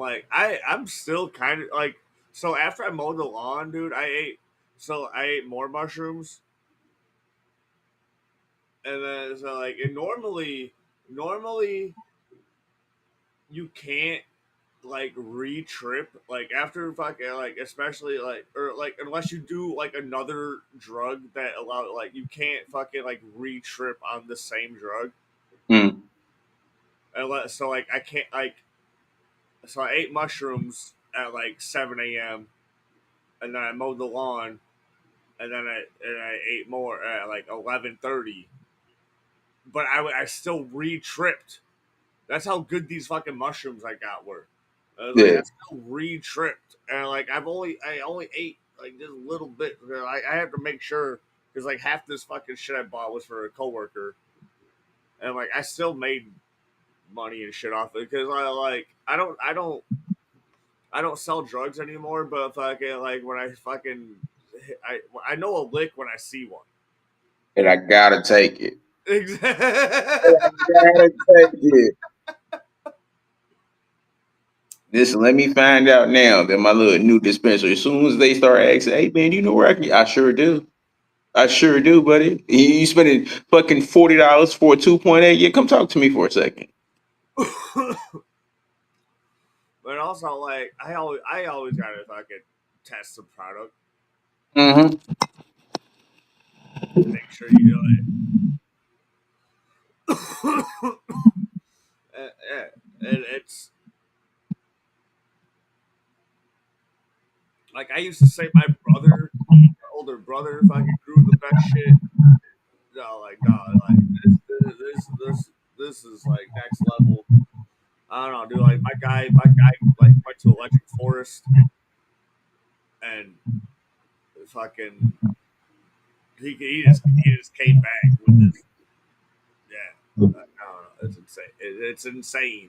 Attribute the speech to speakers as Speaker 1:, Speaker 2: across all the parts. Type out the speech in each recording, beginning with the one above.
Speaker 1: like I'm still kind of like so after I mowed the lawn, dude, I ate more mushrooms, and then so like and normally you can't like re-trip like after fucking like especially like or like unless you do like another drug that allow like you can't fucking like re-trip on the same drug
Speaker 2: Mm.
Speaker 1: unless so like I can't like so I ate mushrooms at like 7 a.m. and then I mowed the lawn and I ate more at like 11:30 but I still re-tripped. That's how good these fucking mushrooms I got were. I was like,
Speaker 2: Yeah.
Speaker 1: I still re-tripped, and like I only ate like just a little bit. I have to make sure because like half this fucking shit I bought was for a coworker, and like I still made money and shit off it because I don't sell drugs anymore. But fucking like when I fucking I know a lick when I see one.
Speaker 2: And I gotta take it.
Speaker 1: Exactly.
Speaker 2: I gotta take it. Listen, let me find out now that my little new dispensary, as soon as they start asking, hey man, you know where I can? I sure do. I sure do, buddy. You spending fucking $40 for a 2.8? Yeah, come talk to me for a second.
Speaker 1: But also, like, I always gotta fucking test the product,
Speaker 2: Mm-hmm.
Speaker 1: make sure you know it. Yeah, it's like I used to say, my older brother, fucking grew the best shit. No, like, no, like this is like next level. I don't know, dude. Like my guy, like went to Electric Forest and fucking he just came back with this. Yeah, I don't know. It's insane. It's insane.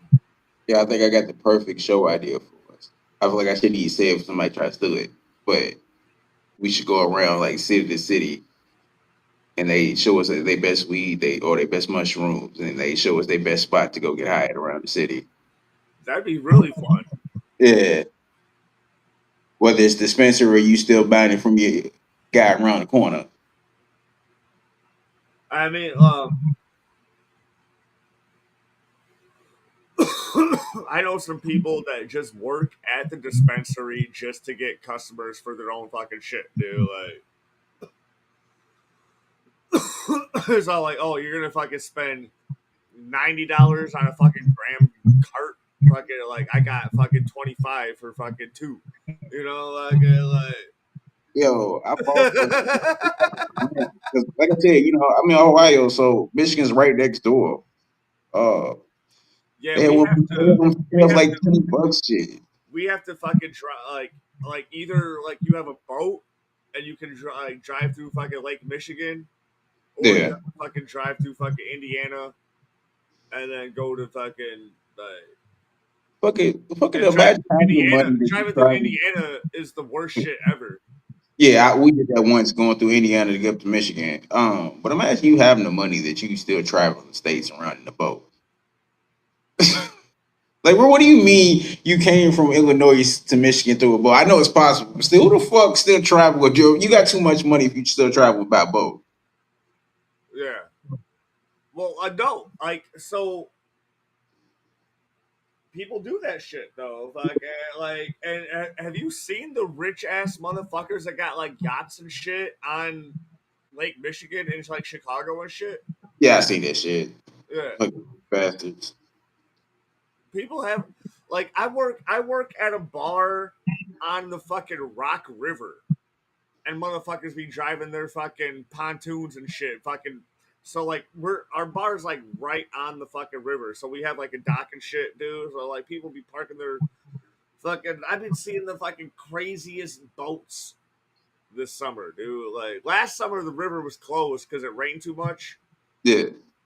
Speaker 2: Yeah, I think I got the perfect show idea for us. I feel like I shouldn't even say it if somebody tries to do it, but we should go around like city to city and they show us their best weed, they or their best mushrooms, and they show us their best spot to go get high at around the city.
Speaker 1: That'd be really fun.
Speaker 2: Yeah, whether it's dispensary or you still buying it from your guy around the corner.
Speaker 1: I mean, I know some people that just work at the dispensary just to get customers for their own fucking shit, dude. Like, it's all like, oh, you're gonna fucking spend $90 on a fucking gram cart. Fucking like, I got fucking 25 for fucking two. You know,
Speaker 2: Yo, I bought some
Speaker 1: like.
Speaker 2: 'cause like I said, I'm in Ohio, so Michigan's right next door. Uh,
Speaker 1: Yeah,
Speaker 2: they had one
Speaker 1: we
Speaker 2: sales
Speaker 1: have
Speaker 2: like
Speaker 1: to,
Speaker 2: $20 shit.
Speaker 1: we have to fucking try like either like you have a boat and you can drive through fucking Lake Michigan, or you
Speaker 2: Yeah,
Speaker 1: have to fucking drive through fucking Indiana and then go to fucking
Speaker 2: fucking
Speaker 1: and drive
Speaker 2: imagine
Speaker 1: through
Speaker 2: having the
Speaker 1: Indiana.
Speaker 2: money that you
Speaker 1: Driving through
Speaker 2: travel.
Speaker 1: Indiana is the worst shit ever.
Speaker 2: Yeah, we did that once going through Indiana to get up to Michigan. But imagine you having the money that you still travel the states around in the boat. Like, bro, what do you mean you came from Illinois to Michigan through a boat? I know it's possible, but still, who the fuck still travel with you? You got too much money if you still travel by boat.
Speaker 1: Yeah. Well, I don't so people do that shit though. And have you seen the rich ass motherfuckers that got like yachts and shit on Lake Michigan and like Chicago and shit?
Speaker 2: Yeah, I see that shit.
Speaker 1: Yeah.
Speaker 2: Fucking bastards.
Speaker 1: People have like I work at a bar on the fucking Rock River and motherfuckers be driving their fucking pontoons and shit. Fucking so like our bar's like right on the fucking river. So we have like a dock and shit, dude. So like people be parking their fucking I've been seeing the fucking craziest boats this summer, dude. Like last summer the river was closed because it rained too much.
Speaker 2: Yeah.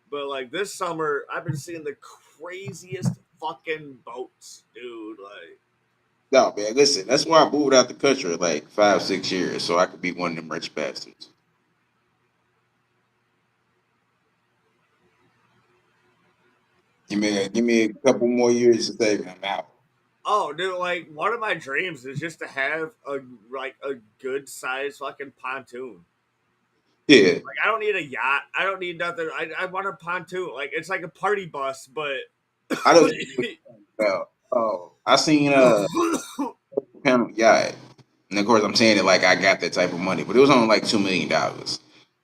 Speaker 1: But like this summer, I've been seeing the craziest fucking boats, dude. Like,
Speaker 2: No, man, listen, that's why I moved out the country like 5, 6 years, so I could be one of them rich bastards. Give me a couple more years to save and I'm out.
Speaker 1: Oh, dude, like one of my dreams is just to have a good sized fucking pontoon.
Speaker 2: Yeah,
Speaker 1: Like I don't need a yacht. I don't need nothing. I want a pontoon. Like it's like a party bus, but
Speaker 2: I don't about. Oh, I seen Pam yacht, and of course I'm saying it like I got that type of money, but it was only like $2 million.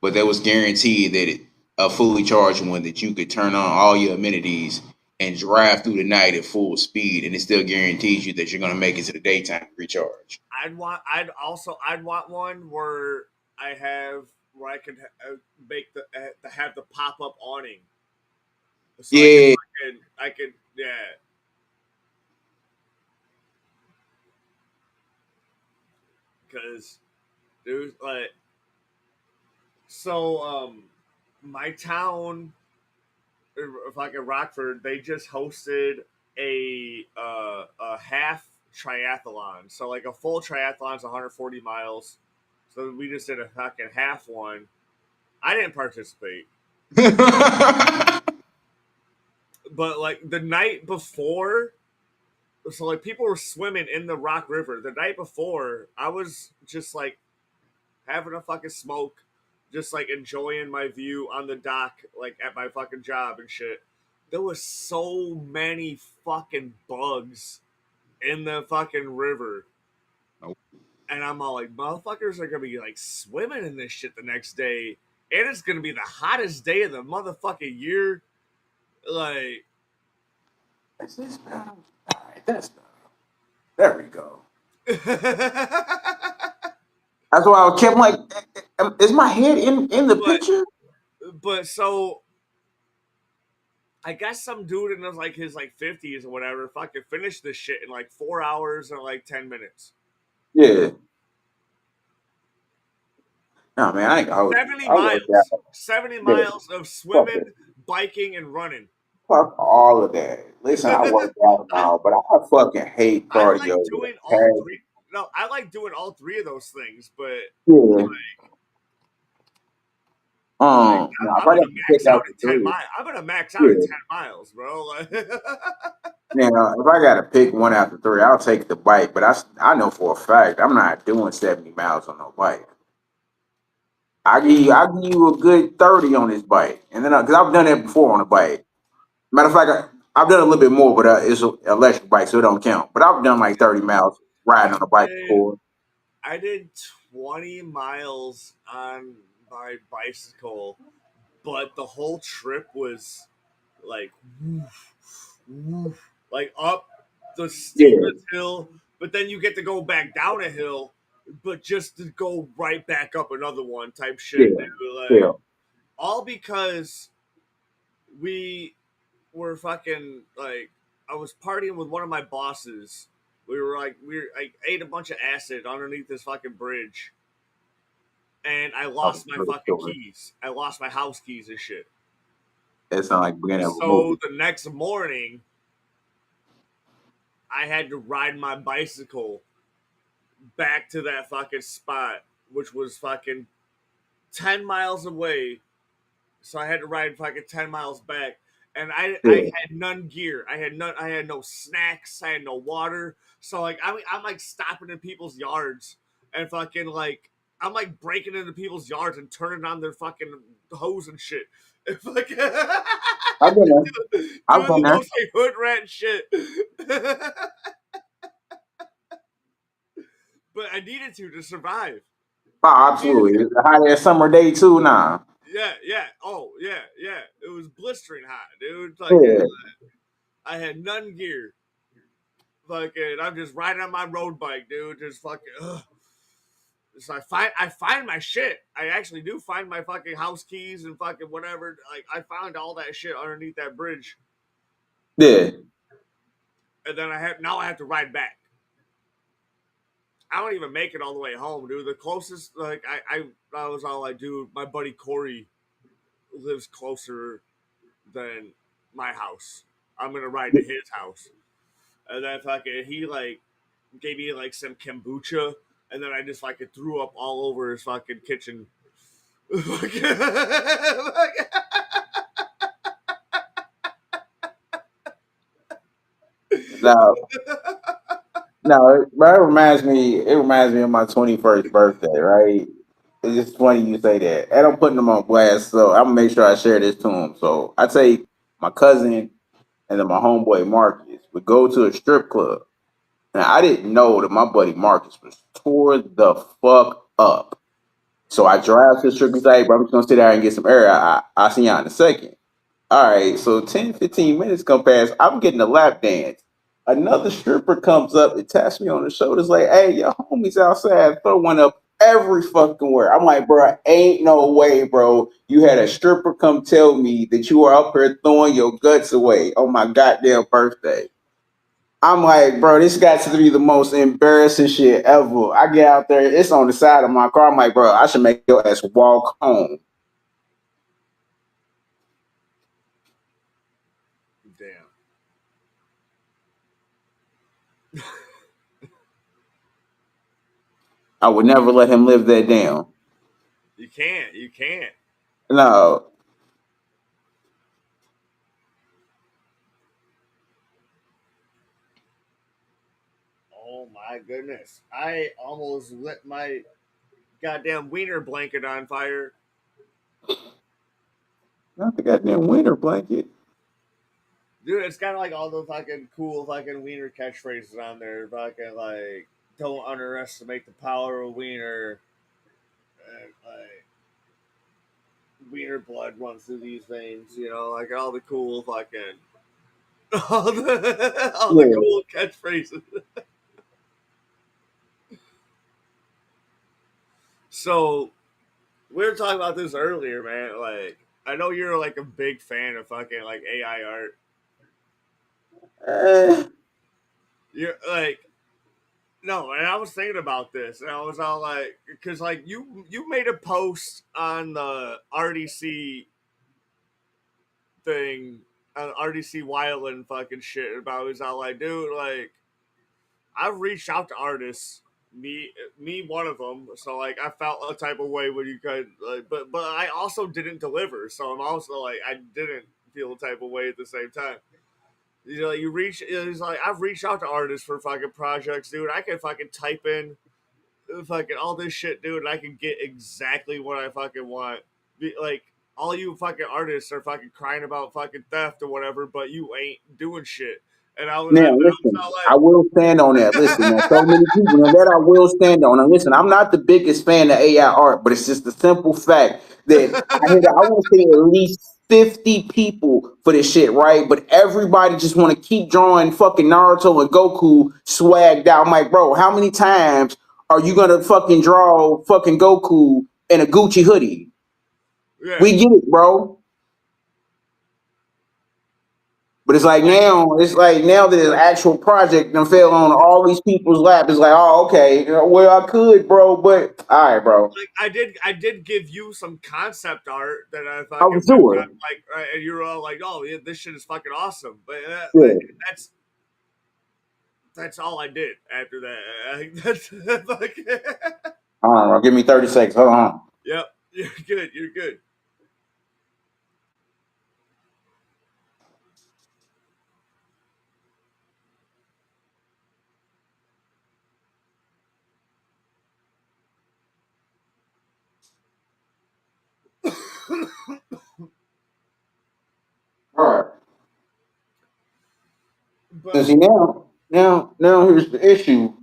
Speaker 2: But that was guaranteed that a fully charged one that you could turn on all your amenities and drive through the night at full speed, and it still guarantees you that you're gonna make it to the daytime to recharge.
Speaker 1: I'd want one where I have where I can make the have the pop up awning, so
Speaker 2: Yeah,
Speaker 1: I can yeah, because there's like so my town, fucking Rockford, they just hosted a half triathlon. So like a full triathlon is 140 miles. So we just did a fucking half one. I didn't participate, but like the night before, so like people were swimming in the Rock River. The night before, I was just like having a fucking smoke, just like enjoying my view on the dock, like at my fucking job and shit. There was so many fucking bugs in the fucking river. And I'm all like, motherfuckers are gonna be like swimming in this shit the next day. And it's gonna be the hottest day of the motherfucking year. Like,
Speaker 2: Is this better? All right, that's better. There we go. That's why I kept like, is my head in the
Speaker 1: but
Speaker 2: picture?
Speaker 1: but so I guess some dude in his like 50s or whatever fucking finished this shit in like 4 hours and like 10 minutes.
Speaker 2: Yeah. No, man, I ain't gonna hold you.
Speaker 1: 70
Speaker 2: I worked
Speaker 1: miles.
Speaker 2: out.
Speaker 1: 70
Speaker 2: Yeah,
Speaker 1: miles of
Speaker 2: fuck
Speaker 1: swimming,
Speaker 2: it.
Speaker 1: biking, and running.
Speaker 2: Fuck all of that. Listen, I work out
Speaker 1: I
Speaker 2: now, but I fucking hate
Speaker 1: I
Speaker 2: cardio
Speaker 1: like
Speaker 2: with a
Speaker 1: doing all three.
Speaker 2: passion.
Speaker 1: No, I like doing all three of those things, but
Speaker 2: Yeah.
Speaker 1: like
Speaker 2: Now if
Speaker 1: I'm
Speaker 2: I
Speaker 1: gonna
Speaker 2: got to pick
Speaker 1: max out
Speaker 2: out
Speaker 1: at
Speaker 2: the
Speaker 1: 10
Speaker 2: three,
Speaker 1: miles. I'm gonna max out at
Speaker 2: yeah.
Speaker 1: 10 miles, bro. Like,
Speaker 2: Now if I got to pick one out the three, I'll take the bike. But I know for a fact I'm not doing 70 miles on no bike. I give you a good 30 on this bike, and then because I've done that before on a bike. Matter of fact, I've done a little bit more, but it's an electric bike, so it don't count. But I've done like 30 miles riding
Speaker 1: I
Speaker 2: on a bike
Speaker 1: did
Speaker 2: before.
Speaker 1: I did 20 miles on my bicycle, but the whole trip was like woof, woof, like up the
Speaker 2: Yeah,
Speaker 1: steepest hill, but then you get to go back down a hill, but just to go right back up another one type shit,
Speaker 2: yeah,
Speaker 1: dude.
Speaker 2: yeah.
Speaker 1: Like all because we were fucking like I was partying with one of my bosses. We ate a bunch of acid underneath this fucking bridge, and I
Speaker 2: Oh,
Speaker 1: lost my
Speaker 2: great
Speaker 1: fucking
Speaker 2: story.
Speaker 1: keys. I lost my house keys and shit.
Speaker 2: That sounds like the beginning of a
Speaker 1: So
Speaker 2: movie.
Speaker 1: the next morning, I had to ride my bicycle back to that fucking spot, which was fucking 10 miles away. So I had to ride fucking 10 miles back. And I
Speaker 2: Yeah,
Speaker 1: had none gear. I had no snacks. I had no water. So like I'm like stopping in people's yards and fucking like I'm like breaking into people's yards and turning on their fucking hose and shit. And fucking
Speaker 2: I've been there. I've
Speaker 1: doing
Speaker 2: been
Speaker 1: the
Speaker 2: there.
Speaker 1: most like hood rat shit. But I needed to survive.
Speaker 2: Oh,
Speaker 1: I needed
Speaker 2: absolutely.
Speaker 1: to.
Speaker 2: It's a hot ass summer day too now.
Speaker 1: Yeah, yeah. Oh, yeah, yeah. It was blistering hot, dude. Like
Speaker 2: Yeah,
Speaker 1: I had none gear. Fucking, I'm just riding on my road bike, dude. Just fucking. Ugh. So I find my shit. I actually do find my fucking house keys and fucking whatever. Like I found all that shit underneath that bridge,
Speaker 2: yeah.
Speaker 1: and then I have to ride back. I don't even make it all the way home, dude. The closest, like I was all like, dude, my buddy Corey lives closer than my house. I'm gonna ride to his house, and then fucking he like gave me like some kombucha, and then I just fucking threw up all over his fucking kitchen.
Speaker 2: Now, No, but it reminds me. It reminds me of my 21st birthday. Right? It's just funny you say that. And I'm putting them on blast, so I'm gonna make sure I share this to him. So I take my cousin and then my homeboy Marcus. We go to a strip club. Now I didn't know that my buddy Marcus was tore the fuck up. So I drive to the strip club. Hey, bro, I'm just gonna sit down and get some air. I'll see y'all in a second. All right, so 10, 15 minutes come past. I'm getting a lap dance. Another stripper comes up and taps me on the shoulders, like, hey, your homies outside, throw one up every fucking where. I'm like, bro, ain't no way, bro. You had a stripper come tell me that you are up here throwing your guts away on my goddamn birthday. I'm like, bro, this got to be the most embarrassing shit ever. I get out there, it's on the side of my car. I'm like, bro, I should make your ass walk home.
Speaker 1: Damn.
Speaker 2: I would never let him live that down.
Speaker 1: You can't. You can't.
Speaker 2: No.
Speaker 1: Oh my goodness. I almost lit my goddamn wiener blanket on fire.
Speaker 2: Not the goddamn winter blanket.
Speaker 1: Dude, it's got like all the fucking cool fucking wiener catchphrases on there. Fucking like, don't underestimate the power of wiener. And like, wiener blood runs through these veins, you know, like all the cool fucking. All the
Speaker 2: Yeah.
Speaker 1: cool catchphrases. So, we were talking about this earlier, man. Like, I know you're like a big fan of fucking like AI art.
Speaker 2: Eh,
Speaker 1: You're like, no, and I was thinking about this, and I was all like, because like you made a post on the RDC thing, RDC Wildland fucking shit about it. Was all like, dude, like I've reached out to artists, me one of them. So like I felt a type of way when you could, like, but I also didn't deliver, so I'm also like I didn't feel a type of way at the same time. You know, you reach. It's like I've reached out to artists for fucking projects, dude. I can fucking type in fucking all this shit, dude, and I can get exactly what I fucking want. Like all you fucking artists are fucking crying about fucking theft or whatever, but you ain't doing shit. And
Speaker 2: now, listen, I will stand on that. Listen, there's so many people now that I will stand on. And listen, I'm not the biggest fan of AI art, but it's just the simple fact that I want to say at least 50 people for this shit, right? But everybody just want to keep drawing fucking Naruto and Goku swagged out. I'm like, bro, how many times are you gonna fucking draw fucking Goku in a Gucci hoodie?
Speaker 1: yeah,
Speaker 2: We get it, bro. But it's like now that an actual project done fell on all these people's lap. It's like, oh, okay, you know, well, I could, bro, but all right, bro.
Speaker 1: like I did give you some concept art that I
Speaker 2: I
Speaker 1: fucking
Speaker 2: was
Speaker 1: whipped
Speaker 2: sure.
Speaker 1: up, like, and you're all like, oh, yeah, this shit is fucking awesome. But
Speaker 2: Yeah.
Speaker 1: that's that's all I did after that. I think that's fucking.
Speaker 2: I don't know. Give me 30 seconds. Hold on.
Speaker 1: Yep, you're good. You're good.
Speaker 2: All right. And
Speaker 1: But
Speaker 2: see now here's the issue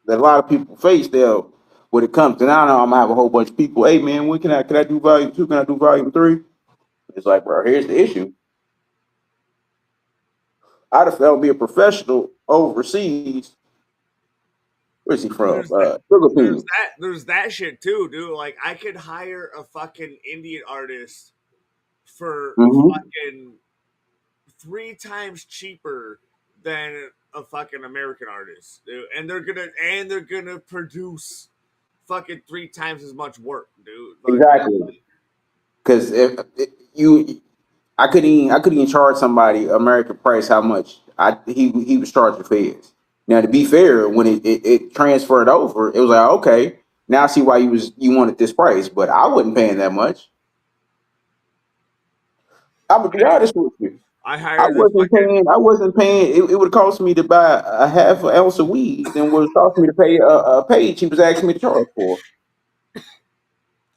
Speaker 2: that a lot of people face there when it comes to now. I'm gonna have a whole bunch of people. Hey man, when can I do volume two? Can I do volume three? It's like, bro, here's the issue. I'd have felt me a professional overseas. Where's he from?
Speaker 1: there's that
Speaker 2: Philippines.
Speaker 1: there's that shit too, dude. Like I could hire a fucking Indian artist for
Speaker 2: Mm-hmm.
Speaker 1: fucking three times cheaper than a fucking American artist, dude. And they're gonna produce fucking three times as much work, dude. Like
Speaker 2: Exactly. Because if you, I couldn't even charge somebody American price how much he was charging feds. Now to be fair, when it transferred over, it was like okay, now I see why you wanted this price, but I wasn't paying that much. I'm gonna be honest with you.
Speaker 1: I hired this fucking.
Speaker 2: I wasn't paying. It would cost me to buy a half an ounce of weed than what it cost me to pay a page he was asking me to charge for.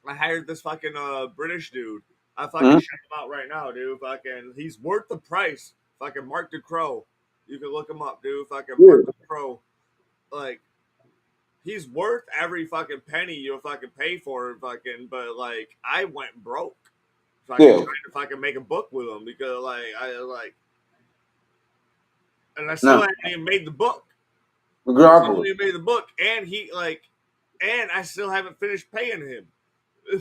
Speaker 1: I hired this fucking British dude. I fucking
Speaker 2: Mhm.
Speaker 1: check him out right now, dude. Fucking, he's worth the price. Fucking Mark DeCrow. You can look him up, dude. Fucking Mark
Speaker 2: Yeah,
Speaker 1: DeCrow. Like, he's worth every fucking penny you'll fucking pay for it, fucking. But like, I went broke, fucking
Speaker 2: yeah.
Speaker 1: trying to fucking make a book with him because and I still
Speaker 2: No,
Speaker 1: haven't even made the book. I still haven't
Speaker 2: regardless.
Speaker 1: even made the book, and and I still haven't finished paying him,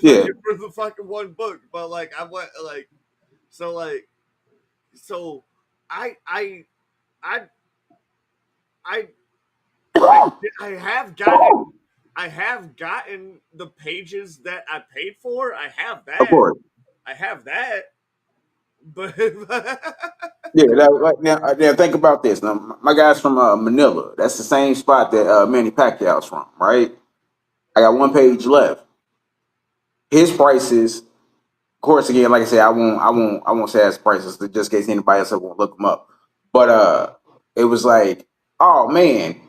Speaker 2: Yeah,
Speaker 1: fucking for the fucking one book. But like, I went so like so I I I I I I have gotten the pages that I paid for.
Speaker 2: of course.
Speaker 1: I have that, but
Speaker 2: Yeah, now think about this. Now, my guy's from Manila. That's the same spot that Manny Pacquiao's from, right? I got one page left. His prices, of course, again, like I said, I won't say his prices just in case anybody else won't look them up. But it was like, oh man,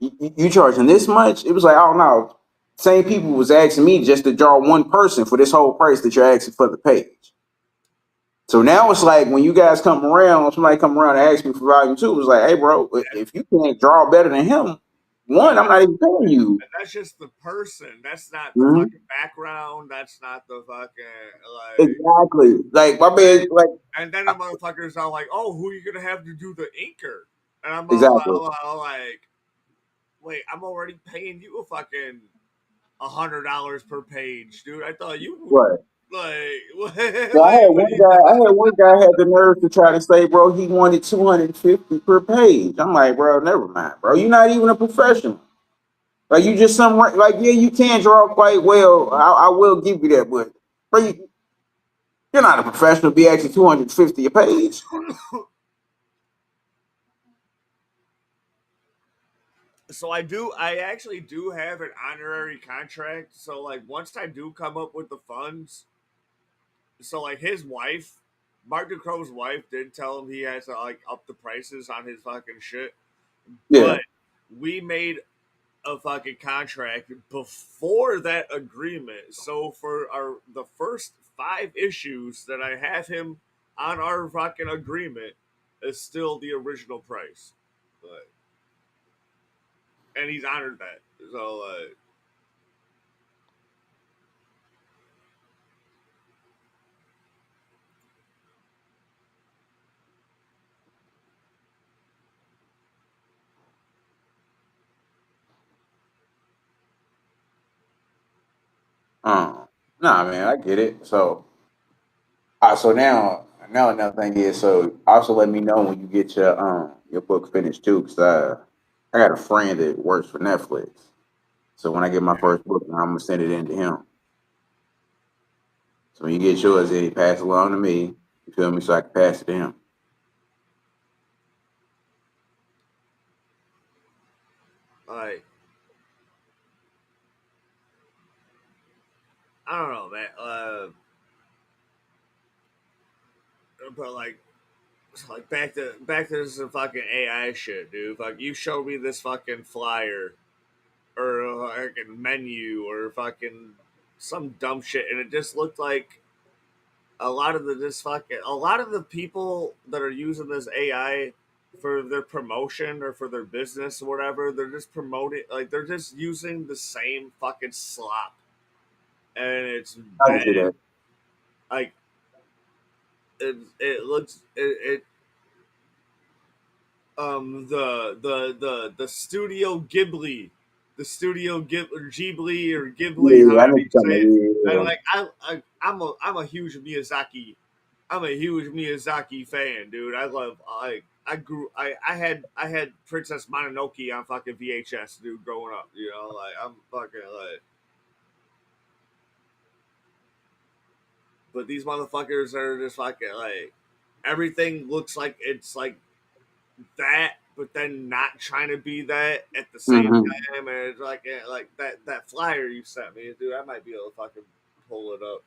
Speaker 2: you charging this much? It was like, oh no, same people was asking me just to draw one person for this whole price that you're asking for the page. So now it's like when you guys come around, somebody come around and ask me for volume two, it's like, hey bro, if you can't draw better than him, one,
Speaker 1: and
Speaker 2: I'm not even paying you.
Speaker 1: that's just the person. That's not the
Speaker 2: Mhm.
Speaker 1: fucking background. That's not the fucking
Speaker 2: Exactly. Like my man, like
Speaker 1: And then the motherfuckers are like, "Oh, who are you gonna have to do the inker?" And
Speaker 2: exactly.
Speaker 1: all like, "Wait, I'm already paying you a fucking $100 per page, dude. I thought you
Speaker 2: Right.
Speaker 1: like,
Speaker 2: Yeah,
Speaker 1: what do you?"
Speaker 2: I had one guy had the nerve to try to say, bro, he wanted 250 per page. I'm like, bro, never mind, bro. You're not even a professional. Like you just like, yeah, you can draw quite well. I will give you that, but bro, you're not a professional. Be actually 250 a page.
Speaker 1: So I actually do have an honorary contract. So like once I do come up with the funds, so like his wife, Mark DeCrow's wife, did tell him he has to like up the prices on his fucking shit.
Speaker 2: Yeah,
Speaker 1: But we made a fucking contract before that agreement. So for the first 5 issues that I have him on our fucking agreement is still the original price. But, and he's honored that. So
Speaker 2: nah, man, I get it. So, so now another thing is, so also let me know when you get your book finished too, because I got a friend that works for Netflix. So when I get my first book, I'm gonna send it in to him. So when you get yours, then you pass it along to me. You feel me? So I can pass it to him.
Speaker 1: like I don't know, man. But like back to this fucking AI shit, dude. Like you showed me this fucking flyer or a fucking menu or fucking some dumb shit, and it just looked like a lot of the people that are using this AI for their promotion or for their business or whatever, they're just promoting like they're just using the same fucking slop, and it's
Speaker 2: I can
Speaker 1: bad.
Speaker 2: see that.
Speaker 1: Like it looks it the Studio Ghibli, the Studio Ghibli or Ghibli,
Speaker 2: Yeah, I
Speaker 1: however
Speaker 2: know
Speaker 1: you
Speaker 2: you're
Speaker 1: say
Speaker 2: talking
Speaker 1: it.
Speaker 2: about.
Speaker 1: And
Speaker 2: Yeah,
Speaker 1: like I'm a huge Miyazaki. I'm a huge Miyazaki fan, dude. I love I had Princess Mononoke on fucking VHS, dude, growing up. You know, like I'm fucking like. But these motherfuckers are just fucking like everything looks like it's like that, but then not trying to be that at the
Speaker 2: yeah.
Speaker 1: same
Speaker 2: Hmm.
Speaker 1: time. And it's like that flyer you sent me, dude. I might be able to fucking pull it up.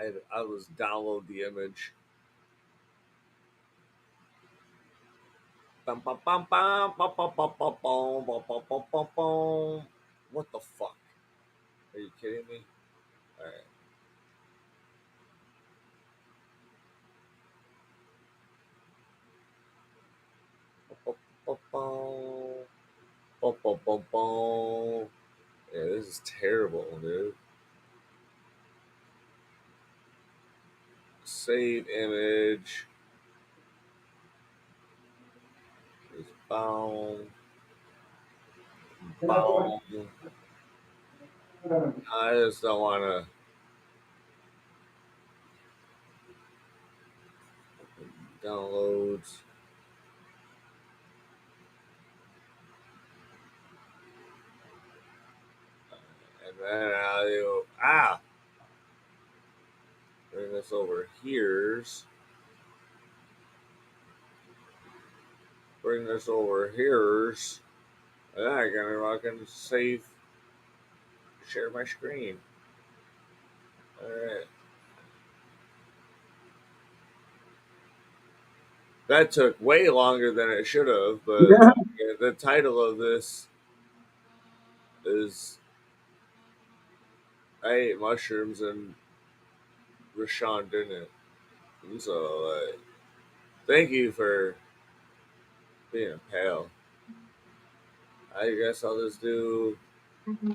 Speaker 1: I was download the image. Bum, bum, bum, bum, bum, bum, bum, bum, bum, bum, bum, bum, bum, bum. What the fuck? Are you kidding me? All right. Bum, bum, bum, bum, bum, bum, bum. Yeah, this is terrible, dude. Save image. Is bound. Bound. I just don't want to downloads. And then I'll do, bring this over here's. Bring this over here's. And then I can save, share my screen. Alright. That took way longer than it should have, but the title of this is I ate mushrooms and Rashawn didn't. And so, thank you for being a pal. I guess I'll just do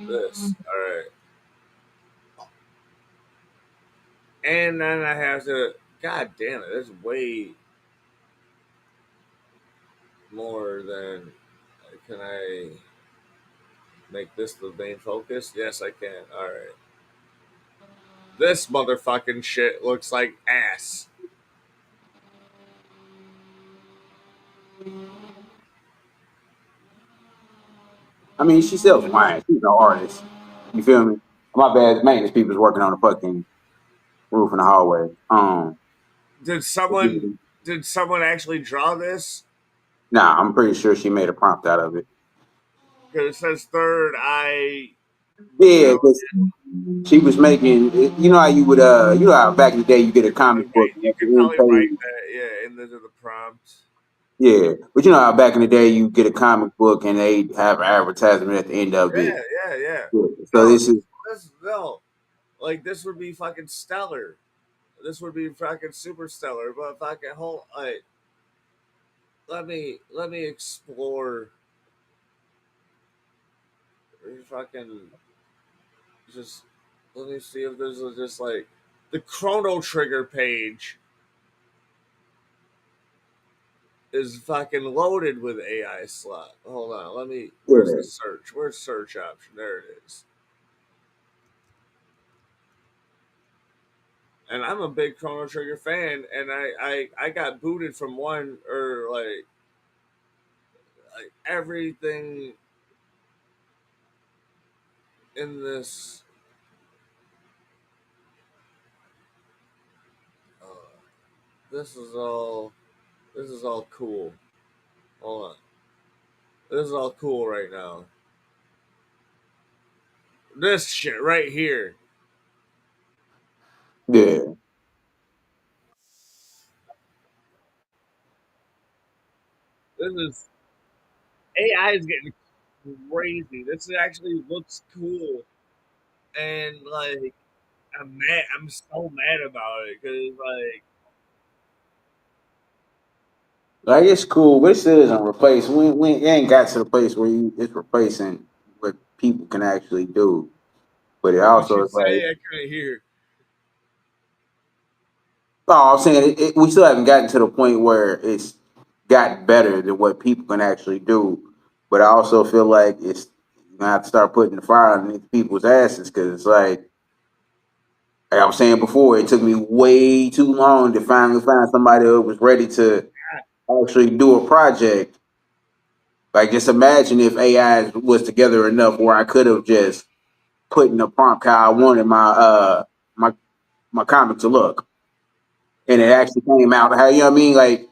Speaker 1: this. Alright. And then I have to, god damn it, that's way more than, can I make this the main focus? Yes, I can. Alright. This motherfucking shit looks like ass.
Speaker 2: I mean, she sells wine. She's an artist. You feel me? My bad. Maintenance people's working on the fucking roof in the hallway.
Speaker 1: Did someone did someone actually draw this?
Speaker 2: Nah, I'm pretty sure she made a prompt out of it.
Speaker 1: Because it says third eye
Speaker 2: Yeah,
Speaker 1: brilliant.
Speaker 2: because she was making. You know how you would. You know how back in the day you get a comic book
Speaker 1: Okay,
Speaker 2: and
Speaker 1: you
Speaker 2: at the
Speaker 1: could
Speaker 2: end
Speaker 1: probably write
Speaker 2: page.
Speaker 1: that, yeah, in the prompt.
Speaker 2: Yeah, but you know how back in the day you get a comic book and they have an advertisement at the end of it.
Speaker 1: Yeah, yeah, yeah.
Speaker 2: Yeah. So
Speaker 1: No,
Speaker 2: this is.
Speaker 1: this no. Like this would be fucking stellar. This would be fucking super stellar. But fucking hold, like, let me explore. Fucking just let me see if there's just like the Chrono Trigger page is fucking loaded with AI slot. Hold on, let me. Where's the
Speaker 2: Yeah.
Speaker 1: search? Where's search option? There it is. And I'm a big Chrono Trigger fan, and I got booted from one or like everything in this. Uh, this is all. This is all cool. Hold on. This is all cool right now. This shit right here.
Speaker 2: Yeah.
Speaker 1: This is AI is getting crazy. This actually looks cool, and like I'm mad. I'm so mad about it because like
Speaker 2: Like it's cool, but it still doesn't replace. We it ain't got to the place where it's replacing what people can actually do. But it
Speaker 1: what did
Speaker 2: also
Speaker 1: you
Speaker 2: is like,
Speaker 1: say? I couldn't hear.
Speaker 2: oh, I'm saying we still haven't gotten to the point where it's gotten better than what people can actually do. But I also feel like it's you gonna have to start putting the fire underneath people's asses because it's like I was saying before, it took me way too long to finally find somebody who was ready to actually do a project. Like just imagine if AI was together enough where I could have just put in a prompt how I wanted my my comic to look, and it
Speaker 1: Yeah,
Speaker 2: actually came out how you know what I mean. Like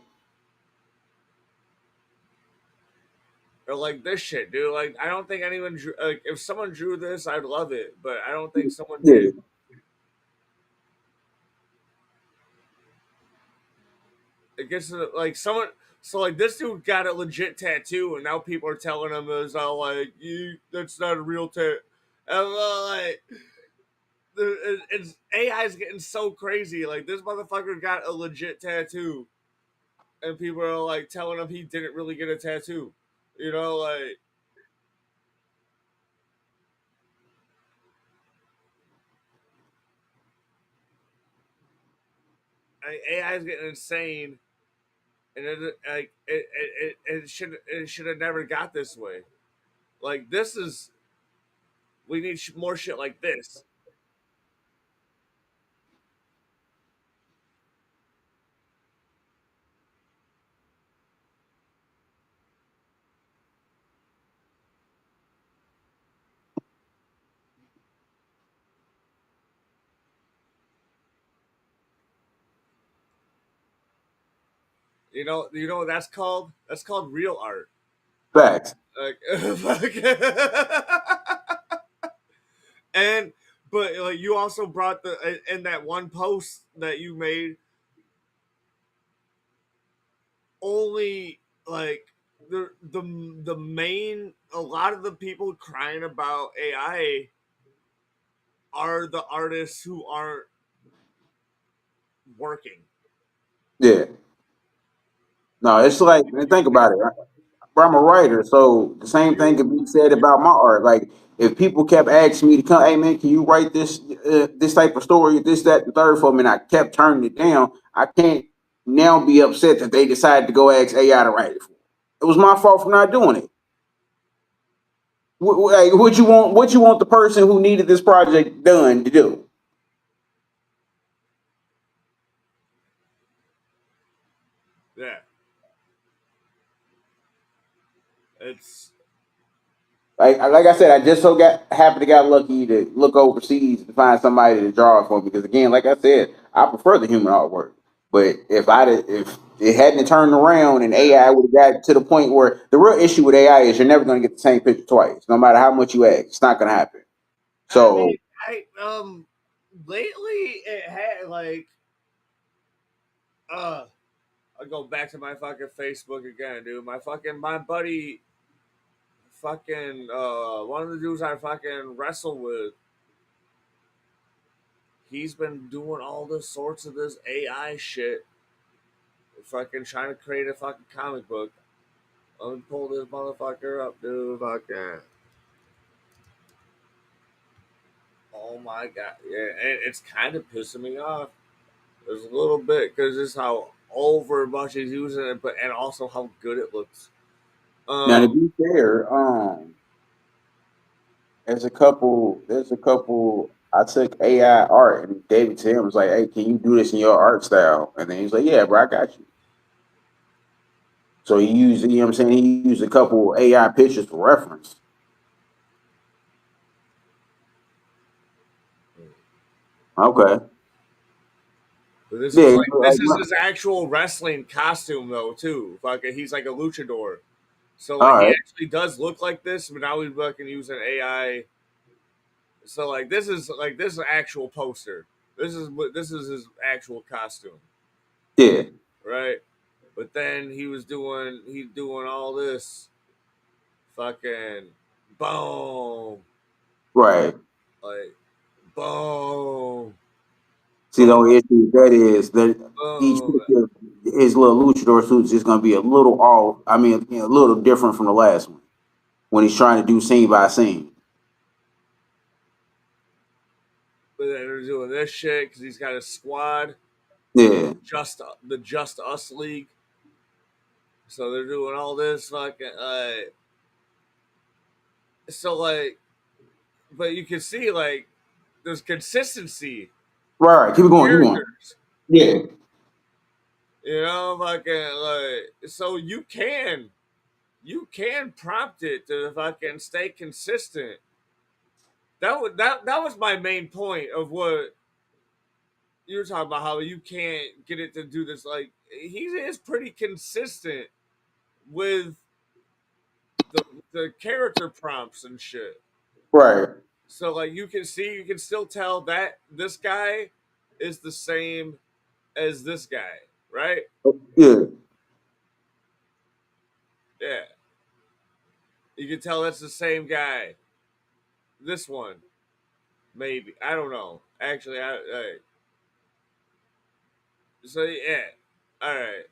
Speaker 1: or like this shit, dude. Like I don't think anyone drew. Like if someone drew this, I'd love it, but I don't think someone did.
Speaker 2: yeah,
Speaker 1: I guess like someone. So like this dude got a legit tattoo, and now people are telling him it's all like, "You, that's not a real tattoo." And like, it's AI is getting so crazy. Like this motherfucker got a legit tattoo, and people are like telling him he didn't really get a tattoo. You know, like AI is getting insane, and it should have never got this way. Like this is we need more shit like this. You know what that's called? That's called real art.
Speaker 2: Facts.
Speaker 1: Like, and but like you also brought the in that one post that you made only like the main a lot of the people crying about AI are the artists who aren't working.
Speaker 2: Yeah. No, it's like think about it. Bro, I'm a writer, so the same thing
Speaker 1: You
Speaker 2: could be said about my art. Like if people kept asking me to come, hey man, can you write this type of story, this, that, and third for me, and I kept turning it down. I can't now be upset that they decided to go ask AI to write it for me. It was my fault for not doing it. What you want? What you want the person who needed this project done to do?
Speaker 1: yeah, it's
Speaker 2: Like I said, I just so got happened to got lucky to look overseas to find somebody to draw it for me. Because again, like I said, I prefer the human artwork. But if it hadn't turned around and
Speaker 1: yeah.
Speaker 2: AI would have got to the point where the real issue with AI is you're never going to get the same picture twice, no matter how much you ask, it's not going to happen.
Speaker 1: I
Speaker 2: So
Speaker 1: mean, I lately it had like uh I go back to my fucking Facebook again, dude. My buddy fucking one of the dudes I fucking wrestle with, he's been doing all this sorts of this AI shit, fucking trying to create a fucking comic book. Let me pull this motherfucker up, dude. Fucking oh my god, yeah, and it's kind of pissing me off. There's a little bit because it's how over much he's using it, but and also how good it looks.
Speaker 2: now to
Speaker 1: Um,
Speaker 2: be fair, there's a couple. I took AI art and gave it to him. Was like, hey, can you do this in your art style? And then he's like, yeah, bro, I got you. So he used, you know what I'm saying? He used a couple AI pictures for reference. Okay.
Speaker 1: but this is
Speaker 2: Yeah,
Speaker 1: like this is his actual wrestling costume though too. Fucking, he's like a luchador. So like
Speaker 2: all
Speaker 1: he
Speaker 2: right.
Speaker 1: actually does look like this, but now he's fucking using AI. So like this is an actual poster. This is his actual costume,
Speaker 2: Yeah,
Speaker 1: right? But then he's doing all this fucking boom,
Speaker 2: right.
Speaker 1: like boom,
Speaker 2: See, the
Speaker 1: boom,
Speaker 2: only issue with that is that each
Speaker 1: boom.
Speaker 2: picture, his little luchador suit is just going to be a little off. I mean, a little different from the last one when he's trying to do scene by scene.
Speaker 1: But then they're doing this shit because he's got a squad,
Speaker 2: Yeah,
Speaker 1: the Just Us League. So they're doing all this fucking so like, but you can see like there's consistency
Speaker 2: right. Right. Keep it going. Keep it going.
Speaker 1: characters.
Speaker 2: Yeah,
Speaker 1: You know, fucking like so you can prompt it to fucking stay consistent. That was my main point of what you were talking about. How you can't get it to do this. Like he is pretty consistent with the the character prompts and shit.
Speaker 2: right.
Speaker 1: So like you can still tell that this guy is the same as this guy. right?
Speaker 2: Yeah.
Speaker 1: Yeah, you can tell that's the same guy. This one, maybe I don't know. Actually, so yeah, all right.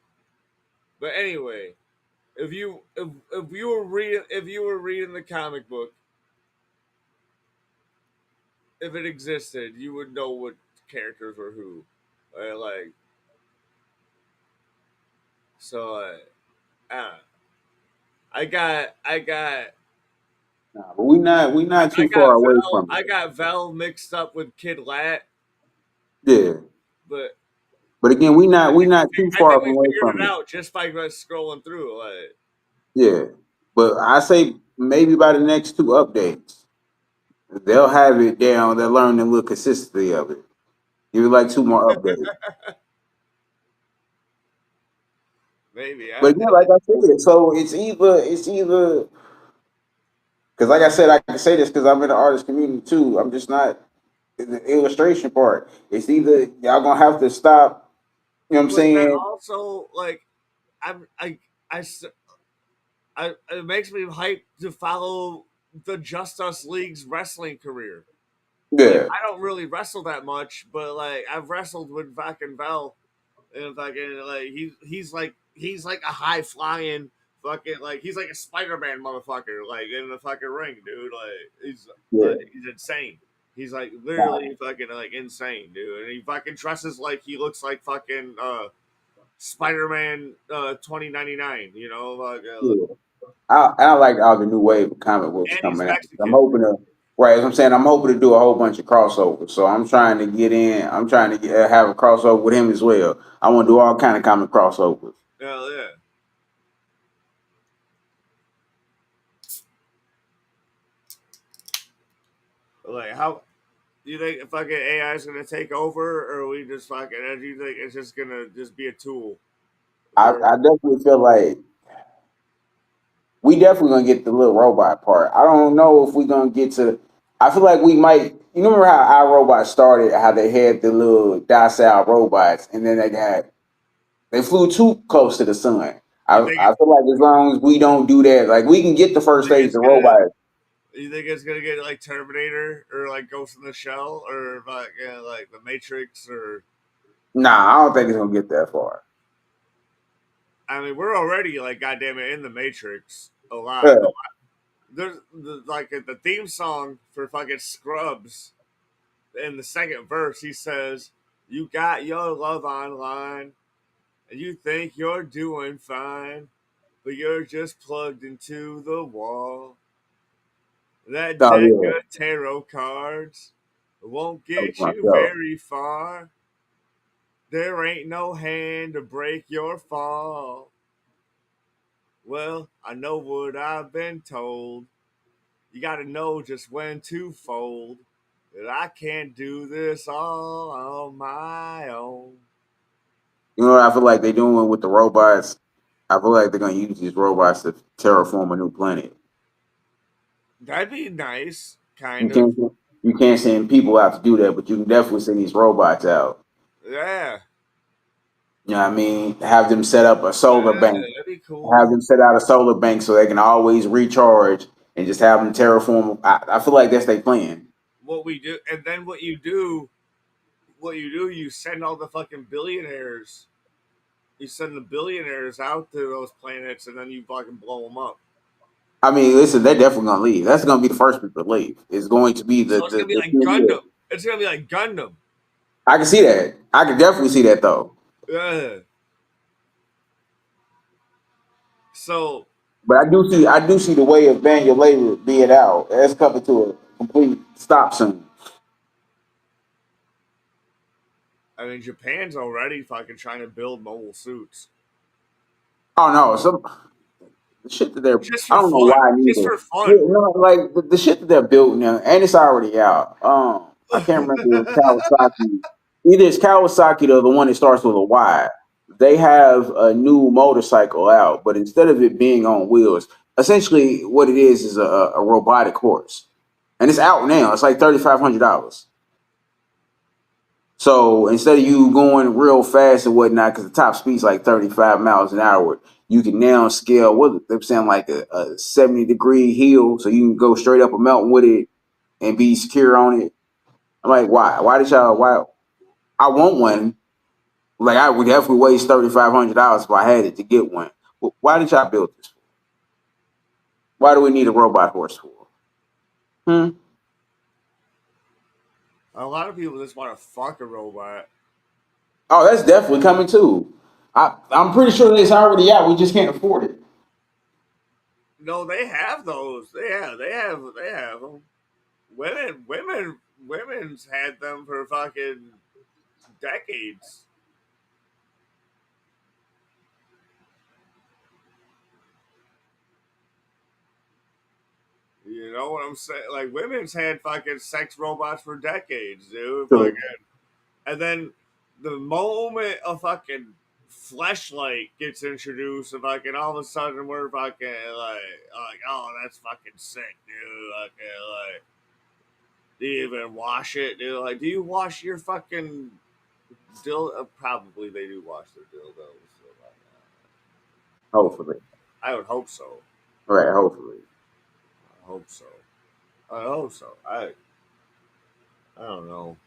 Speaker 1: But anyway, if you were reading the comic book, if it existed, you would know what characters were who. Like so, uh, I got
Speaker 2: Nah, but we not
Speaker 1: I
Speaker 2: too far
Speaker 1: got
Speaker 2: away
Speaker 1: Vel
Speaker 2: from
Speaker 1: I
Speaker 2: it.
Speaker 1: got Vel mixed up with Kid Lat,
Speaker 2: Yeah.
Speaker 1: but
Speaker 2: But again, we not too
Speaker 1: I
Speaker 2: far
Speaker 1: think we
Speaker 2: away
Speaker 1: figured
Speaker 2: from
Speaker 1: it
Speaker 2: it.
Speaker 1: out just by scrolling through. Like,
Speaker 2: Yeah. But I say maybe by the next two updates, they'll have it down. They'll learn the little consistency of it. Give it like two more updates.
Speaker 1: maybe
Speaker 2: But again, like I said, so it's either because like I said, I can say this because I'm in the artist community too. I'm just not in the illustration part. It's either y'all gonna have to stop. You know what I'm
Speaker 1: but then
Speaker 2: saying?
Speaker 1: also like I'm I it makes me hyped to follow the Just Us League's wrestling career. Like
Speaker 2: Yeah,
Speaker 1: I don't really wrestle that much, but like I've wrestled with fucking Vel and fucking like he's like a high flying fucking like he's like a Spider Man motherfucker like in the fucking ring, dude.
Speaker 2: yeah.
Speaker 1: He's insane. He's like
Speaker 2: Nah,
Speaker 1: literally fucking like insane, dude. And he fucking dresses like he looks like fucking Spider Man 2099. You know,
Speaker 2: yeah. I like all the new wave of comic books
Speaker 1: and he's
Speaker 2: coming out. I'm
Speaker 1: Mexican.
Speaker 2: hoping to, right, as I'm saying, I'm hoping to do a whole bunch of crossovers. So I'm trying to get in. I'm trying to have a crossover with him as well. I want to do all kind of comic crossovers.
Speaker 1: Hell yeah. Like how do you think fucking AI is gonna take over, or are we just fucking? Or do you think it's just gonna just be a tool for?
Speaker 2: I definitely feel like we definitely gonna get the little robot part. I don't know if we gonna get to. I feel like we might. You remember how our robot started? How they had the little docile robots, and then they flew too close to the sun.
Speaker 1: You think
Speaker 2: I feel like as long as we don't do that, like we can get the first
Speaker 1: think
Speaker 2: stage
Speaker 1: it's
Speaker 2: of
Speaker 1: gonna?
Speaker 2: robots.
Speaker 1: You think it's gonna get like Terminator or like Ghost in the Shell or like the Matrix or?
Speaker 2: Nah, I don't think it's gonna get that far.
Speaker 1: I mean, we're already like goddamn it in the Matrix a lot.
Speaker 2: Yeah.
Speaker 1: There's like the theme song for fucking Scrubs in the second verse. He says, "You got your love online, and you think you're doing fine, but you're just plugged into the wall. That
Speaker 2: Oh
Speaker 1: deck
Speaker 2: yeah.
Speaker 1: of tarot cards won't
Speaker 2: That was
Speaker 1: get
Speaker 2: my
Speaker 1: you
Speaker 2: show.
Speaker 1: very far. There ain't no hand to break your fall. Well, I know what I've been told. You gotta know just when to fold. That I can't do this all on my own."
Speaker 2: You know what I feel like they're doing with the robots? I feel like they're gonna use these robots to terraform a new planet.
Speaker 1: That'd be nice,
Speaker 2: You
Speaker 1: kind of.
Speaker 2: can't you can't send people out to do that, but you can definitely send these robots out.
Speaker 1: Yeah,
Speaker 2: You know what I mean? Have them set up a solar
Speaker 1: yeah,
Speaker 2: bank.
Speaker 1: that'd be
Speaker 2: Have
Speaker 1: cool.
Speaker 2: them set out a solar bank so they can always recharge and just have them terraform. I feel like that's their plan.
Speaker 1: What we do, and then you send all the fucking billionaires. You send the billionaires out to those planets, and then you fucking blow them up.
Speaker 2: I mean, listen, they're definitely gonna leave. That's gonna be the first people to leave. It's going to be
Speaker 1: So it's gonna be
Speaker 2: the
Speaker 1: like
Speaker 2: yeah.
Speaker 1: Gundam. It's gonna be like Gundam.
Speaker 2: I can see that. I can definitely see that though.
Speaker 1: Yeah. So
Speaker 2: But I do see the way of manual labor being out. That's coming to a complete stop soon.
Speaker 1: I mean, Japan's already fucking trying to build mobile suits
Speaker 2: Oh no, some the shit that they're
Speaker 1: just
Speaker 2: I
Speaker 1: for
Speaker 2: don't know
Speaker 1: fun.
Speaker 2: why
Speaker 1: Just
Speaker 2: neither.
Speaker 1: for
Speaker 2: Yeah,
Speaker 1: fun.
Speaker 2: no, like the shit that they're building now, and it's already out. I can't remember if Kawasaki. Either it's Kawasaki or the one that starts with a Y. They have a new motorcycle out, but instead of it being on wheels, essentially what it is a robotic horse, and it's out now. It's like $3,500. So instead of you going real fast and whatnot, because the top speed's like 35 miles an hour, you can now scale what they're saying like a 70-degree hill, so you can go straight up a mountain with it and be secure on it. I'm like, why? Why did y'all? Why? I want one. Like I would definitely waste $3,500 if I had it to get one. Why did y'all build this for? Why do we need a robot horse for? Hmm.
Speaker 1: A lot of people just want to fuck a robot.
Speaker 2: Oh, that's definitely coming too. I'm pretty sure it's already out. We just can't afford it.
Speaker 1: No, they have those. They have them. Women's had them for fucking decades. You know what I'm saying? Like women's had fucking sex robots for decades, dude. Fucking,
Speaker 2: So,
Speaker 1: and then the moment a fucking fleshlight gets introduced, and fucking all of a sudden we're fucking like oh that's fucking sick, dude. Like do you even wash it, dude? Like do you wash your fucking probably they do wash their dildos. So
Speaker 2: hopefully,
Speaker 1: I would hope so.
Speaker 2: right? Hopefully,
Speaker 1: I hope so. I hope so. I don't know.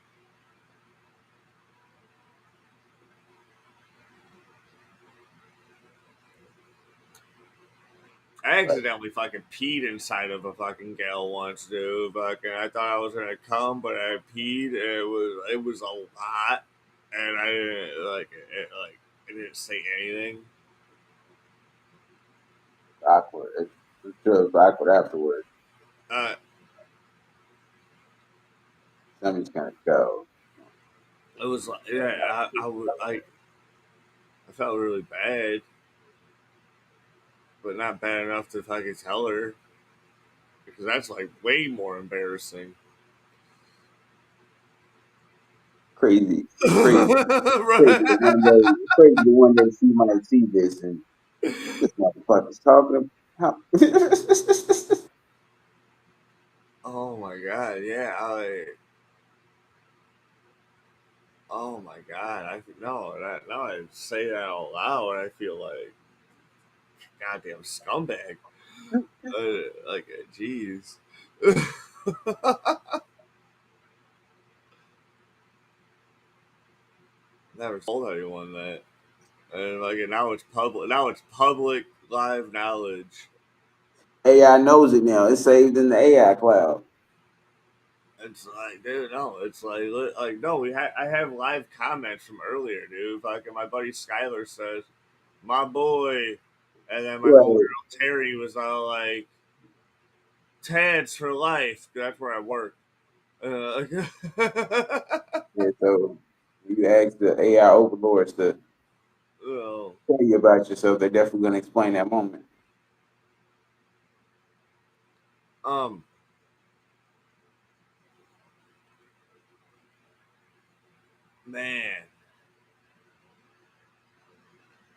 Speaker 1: I accidentally fucking peed inside of a fucking gal once, dude. Fucking, I thought I was gonna come, but I peed. And it was a lot, and I didn't like I didn't say anything.
Speaker 2: awkward. It's sure it's awkward afterwards.
Speaker 1: Uh,
Speaker 2: Somebody's gonna go.
Speaker 1: it was like yeah, I felt really bad, but not bad enough to fucking tell her because that's like way more embarrassing.
Speaker 2: Crazy. It's crazy. Crazy. The
Speaker 1: Right?
Speaker 2: one day, it's crazy. The one day she might see this and this motherfucker's talking about.
Speaker 1: Oh my god, yeah. Oh my god, I no that now I say that out loud. I feel like goddamn scumbag. Like, jeez. Never told anyone that, and like now it's public. Now it's public live knowledge.
Speaker 2: AI knows it now. It's saved in the AI cloud.
Speaker 1: It's like, dude, no. It's like no. I have live comments from earlier, dude. Fucking my buddy Skylar says, "My boy," and then my
Speaker 2: Right.
Speaker 1: homegirl Terry was all like, "Ted's for life." That's where I work. Uh,
Speaker 2: Yeah, so you ask the AI overlords to
Speaker 1: well,
Speaker 2: tell you about yourself, they're definitely gonna explain that moment.
Speaker 1: um, man,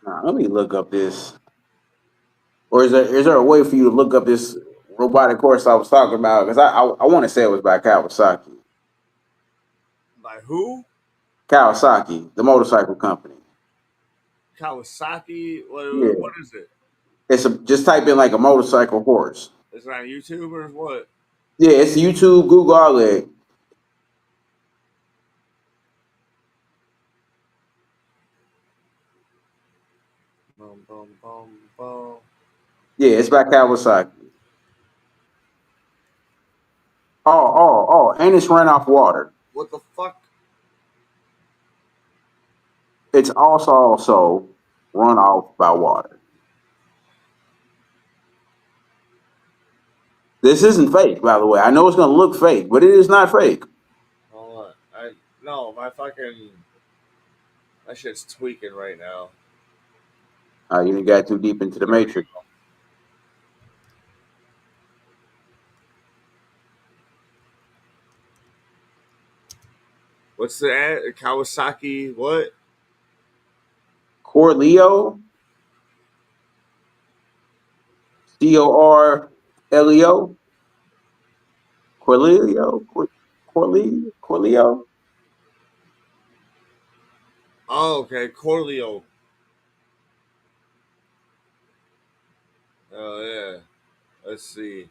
Speaker 2: Now, let me look up this. Or is there a way for you to look up this robotic horse I was talking about? Because I want to say it was by Kawasaki.
Speaker 1: by who?
Speaker 2: Kawasaki, the motorcycle company.
Speaker 1: Kawasaki.
Speaker 2: Yeah.
Speaker 1: What is it?
Speaker 2: Just type in like a motorcycle horse.
Speaker 1: Is it on YouTube or what?
Speaker 2: Yeah, it's YouTube, Google, all that.
Speaker 1: Bum, bum, bum, bum.
Speaker 2: Yeah, it's by Kawasaki. And it's run off water.
Speaker 1: What the fuck?
Speaker 2: It's also run off by water. This isn't fake, by the way. I know it's gonna look fake, but it is not fake.
Speaker 1: Hold on. I no, my shit's tweaking right now.
Speaker 2: You didn't got too deep into the
Speaker 1: There we
Speaker 2: matrix.
Speaker 1: go. What's the ad? Kawasaki? What?
Speaker 2: Corleo, Corleo, Corleo, Corleo.
Speaker 1: Oh, okay, Corleo. Oh yeah. Let's see.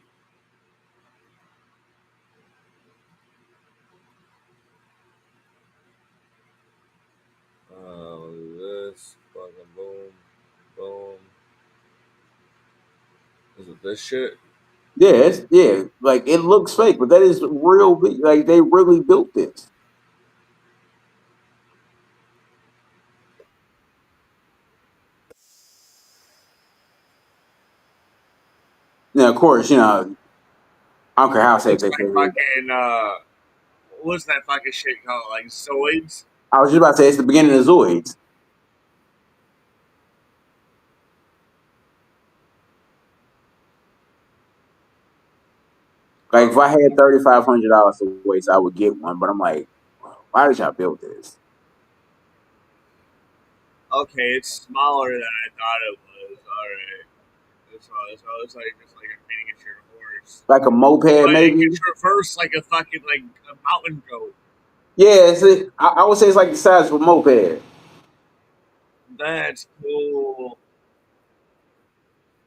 Speaker 1: This fucking boom, boom. Is it this shit?
Speaker 2: Yeah, like it looks fake, but that is real. Like they really built this. Now, of course, I don't care how
Speaker 1: It
Speaker 2: safe
Speaker 1: looks
Speaker 2: they say
Speaker 1: like
Speaker 2: it is.
Speaker 1: fucking what's that fucking shit called? Like Zoids?
Speaker 2: I was just about to say it's the beginning of Zoids. Like if I had $3,500 to waste, I would get one. But I'm like, why did y'all build this?
Speaker 1: Okay, it's smaller than I thought it was. Alright. So it's like just like a miniature horse.
Speaker 2: Like a moped,
Speaker 1: But it
Speaker 2: maybe?
Speaker 1: can traverse like a fucking like a mountain goat.
Speaker 2: Yeah, I would say it's like the size of a moped.
Speaker 1: That's cool.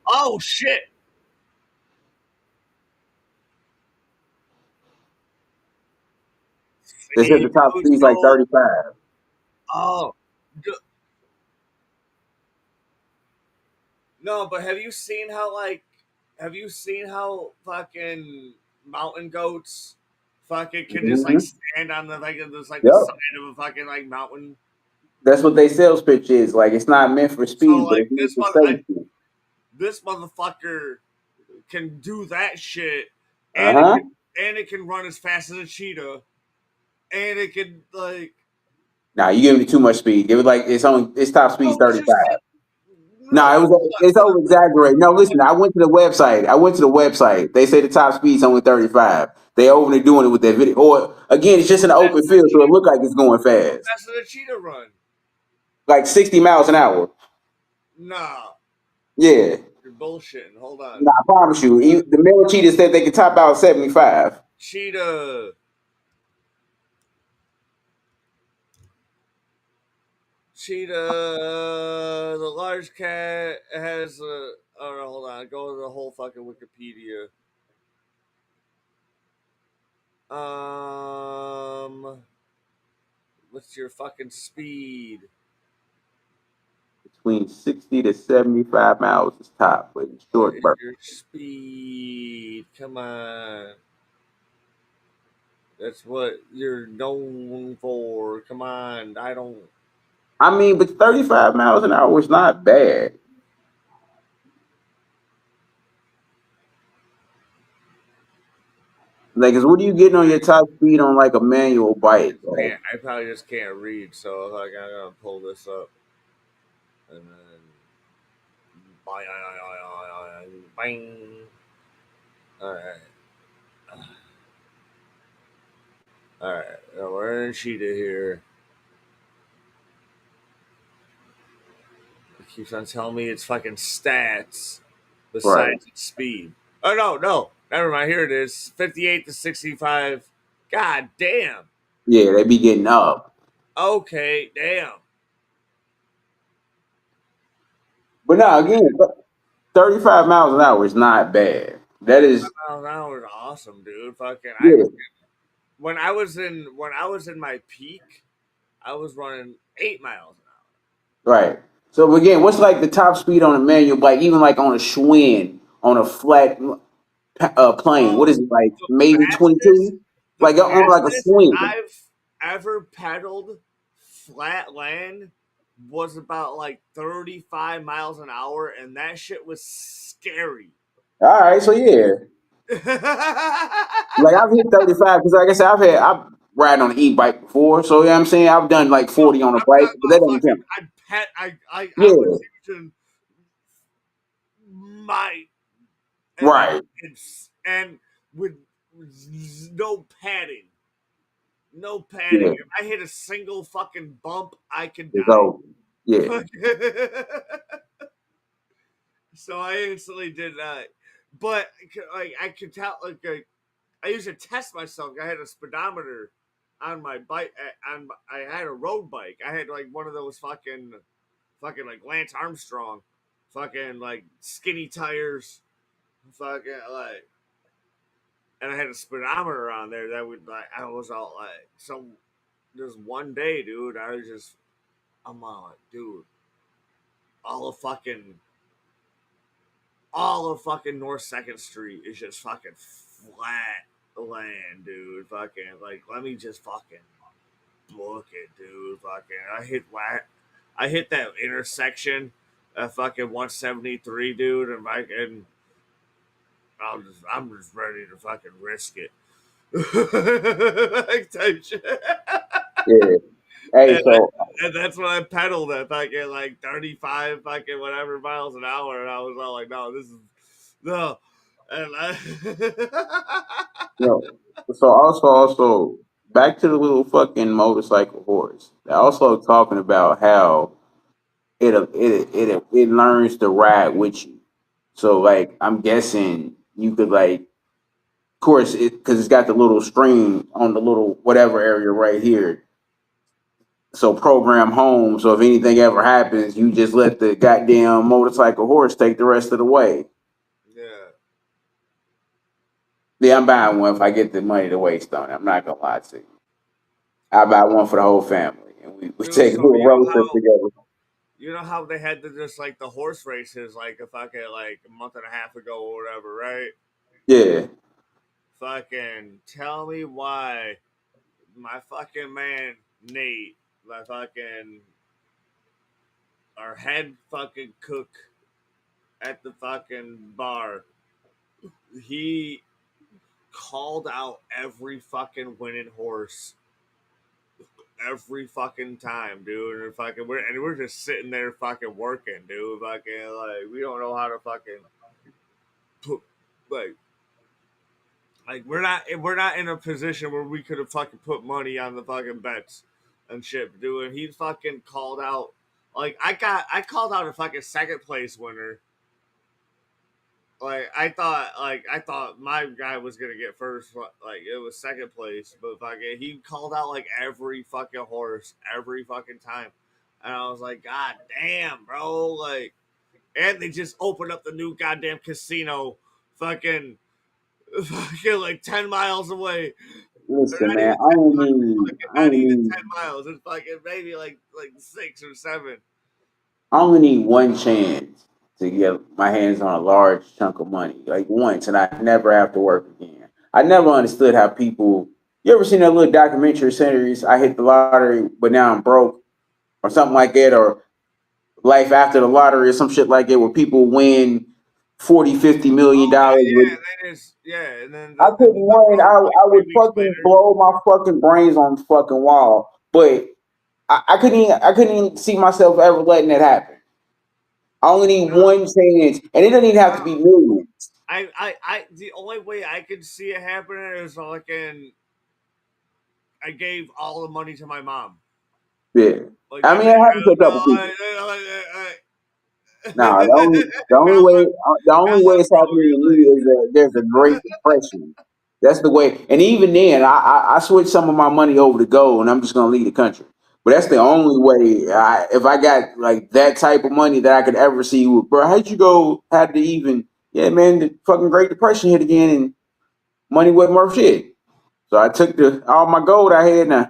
Speaker 1: Oh shit!
Speaker 2: They said
Speaker 1: See,
Speaker 2: the top
Speaker 1: dude,
Speaker 2: speed's like
Speaker 1: so
Speaker 2: 35.
Speaker 1: oh no, but have you seen how fucking mountain goats fucking can just like
Speaker 2: Mm-hmm.
Speaker 1: stand on the like there's like the side
Speaker 2: Yep.
Speaker 1: of a fucking like mountain.
Speaker 2: That's what they sales pitch is. Like it's not meant for
Speaker 1: So
Speaker 2: speed, but
Speaker 1: like
Speaker 2: it's meant for safety.
Speaker 1: this motherfucker can do that shit,
Speaker 2: Uh
Speaker 1: and
Speaker 2: huh.
Speaker 1: it can run as fast as a cheetah, and it can like
Speaker 2: Nah, you giving it too much speed. Give it like its top speed's
Speaker 1: no, it's just
Speaker 2: 35.
Speaker 1: no.
Speaker 2: No, it's
Speaker 1: Hold on,
Speaker 2: over exaggerated. No, listen, I went to the website. They say the top speed's only 35. They over doing it with that video. Or again, it's just in an
Speaker 1: fast
Speaker 2: open
Speaker 1: as a
Speaker 2: field, so it
Speaker 1: cheetah,
Speaker 2: look like it's going fast.
Speaker 1: fast as a cheetah run.
Speaker 2: Like 60 miles an hour.
Speaker 1: Nah,
Speaker 2: Yeah.
Speaker 1: you're bullshitting. Hold on,
Speaker 2: Nah, I promise you. The male cheetah said they could top out 75.
Speaker 1: cheetah. Cheetah, the large cat has a. Oh, no, hold on. Go to the whole fucking Wikipedia. Um, what's your fucking speed?
Speaker 2: Between 60 to 75 miles is top, but it's
Speaker 1: What
Speaker 2: short
Speaker 1: is
Speaker 2: burst.
Speaker 1: your speed? Come on. That's what you're known for. Come on. I don't.
Speaker 2: I mean, but 35 miles an hour is not bad. Like, 'cause what are you getting on your top speed on like a manual bike? Like,
Speaker 1: I probably just can't read, so like I'm gonna pull this up and then bang. All right. All right, we're in Cheetah here. It keeps on telling me it's fucking stats
Speaker 2: right.
Speaker 1: besides its speed. Oh no, no, never mind. Here it is, 58 to 65. God damn.
Speaker 2: Yeah, they be getting up.
Speaker 1: Okay, damn.
Speaker 2: But now again, 35 miles an hour is not bad. That
Speaker 1: 35
Speaker 2: is,
Speaker 1: miles an hour is awesome, dude. Fucking, I
Speaker 2: yeah,
Speaker 1: when I was in my peak, I was running 8 miles an
Speaker 2: right. So again, what's like the top speed on a manual bike, even like on a Schwinn, on a flat plane?
Speaker 1: hour.
Speaker 2: What is it like?
Speaker 1: The
Speaker 2: Maybe
Speaker 1: fastest,
Speaker 2: 22?
Speaker 1: the
Speaker 2: Like on like a
Speaker 1: fastest
Speaker 2: swing.
Speaker 1: I've ever pedaled flat land was about like 35 miles an hour, and that shit was scary.
Speaker 2: All right, so yeah. Like I've hit 35 because like I said, I've riding on an e-bike before. So you know what I'm saying? I've done like
Speaker 1: No,
Speaker 2: 40 on a
Speaker 1: I'm
Speaker 2: bike,
Speaker 1: talking
Speaker 2: but that
Speaker 1: about
Speaker 2: doesn't
Speaker 1: fucking.
Speaker 2: count.
Speaker 1: I was
Speaker 2: Yeah,
Speaker 1: using my and
Speaker 2: right.
Speaker 1: and with no padding, no padding.
Speaker 2: Yeah,
Speaker 1: If I hit a single fucking bump, I could
Speaker 2: it's over. Yeah,
Speaker 1: die. So I instantly did that. But like I could tell, like I used to test myself. I had a speedometer on my bike. I had a road bike. I had like one of those fucking like Lance Armstrong, fucking like skinny tires, fucking like, and I had a speedometer on there that would like I was all like so. Just one day, dude, I'm all like, dude, all of fucking all of fucking North Second Street is just fucking flat land, dude. Fucking like, let me just fucking book it, dude. Fucking, I hit that intersection at fucking 173, dude, and I'm just ready to fucking risk it, like type shit.
Speaker 2: Yeah. Hey,
Speaker 1: And,
Speaker 2: so
Speaker 1: and that's when I pedaled at fucking like 35 fucking whatever miles an hour, and I was all like, no, this is no, and
Speaker 2: you know, so also back to the little fucking motorcycle horse. They're also talking about how it learns to ride with you. So like I'm guessing you could like, of course, it because it's got the little string on the little whatever area right here. So program home. So if anything ever happens, you just let the goddamn motorcycle horse take the rest of the way.
Speaker 1: yeah.
Speaker 2: Yeah, I'm buying one if I get the money to waste on it. I'm not gonna lie to you. I buy one for the whole family, and we
Speaker 1: Dude,
Speaker 2: take a
Speaker 1: so
Speaker 2: little road trip together.
Speaker 1: you know how they had the just like the horse races like a fucking like a month and a half ago or whatever, right?
Speaker 2: Yeah.
Speaker 1: Fucking tell me why my fucking man Nate, my fucking our head fucking cook at the fucking bar, he called out every fucking winning horse every fucking time, dude. And we're just sitting there fucking working, dude. Fucking like we don't know how to fucking put like we're not in a position where we could have fucking put money on the fucking bets and shit, dude. And he fucking called out like I called out a fucking second place winner. I thought my guy was gonna get first, like it was second place, but fucking he called out like every fucking horse every fucking time, and I was like, God damn, bro, like, and they just opened up the new goddamn casino, fucking, fucking like 10 miles away, or
Speaker 2: Listen,
Speaker 1: not
Speaker 2: man,
Speaker 1: even 10,
Speaker 2: I
Speaker 1: not
Speaker 2: only
Speaker 1: even
Speaker 2: need
Speaker 1: 10 miles, it's fucking maybe like 6 or 7.
Speaker 2: I only need one chance to get my hands on a large chunk of money, like once, and I never have to work again. I never understood how people. You ever seen that little documentary series? I hit the lottery, but now I'm broke, or something like that, or life after the lottery, or some shit like that, where people win 40, 50 million dollars.
Speaker 1: Yeah, that is yeah, and then
Speaker 2: I couldn't
Speaker 1: the
Speaker 2: win.
Speaker 1: broke like
Speaker 2: I would
Speaker 1: 3 weeks
Speaker 2: fucking
Speaker 1: later.
Speaker 2: blow my fucking brains on the fucking wall, but I couldn't even see myself ever letting it happen. I only need
Speaker 1: No,
Speaker 2: one chance, and it doesn't even have to be
Speaker 1: no.
Speaker 2: millions.
Speaker 1: The only way I could see it happening is like I gave all the money to my mom.
Speaker 2: Yeah,
Speaker 1: Like
Speaker 2: I
Speaker 1: that's
Speaker 2: mean,
Speaker 1: it.
Speaker 2: it happens to a couple
Speaker 1: No,
Speaker 2: people. Nah, the only way
Speaker 1: nah,
Speaker 2: it's
Speaker 1: bro.
Speaker 2: happening to me is that there's a Great Depression. That's the way. And even then, I switched some of my money over to gold, and I'm just gonna leave the country. But that's the only way. If I got like that type of money that I could ever see, bro, how'd you go? Had to even? Yeah, man, the fucking Great Depression hit again, and money wasn't worth shit. So I took the all my gold I had, and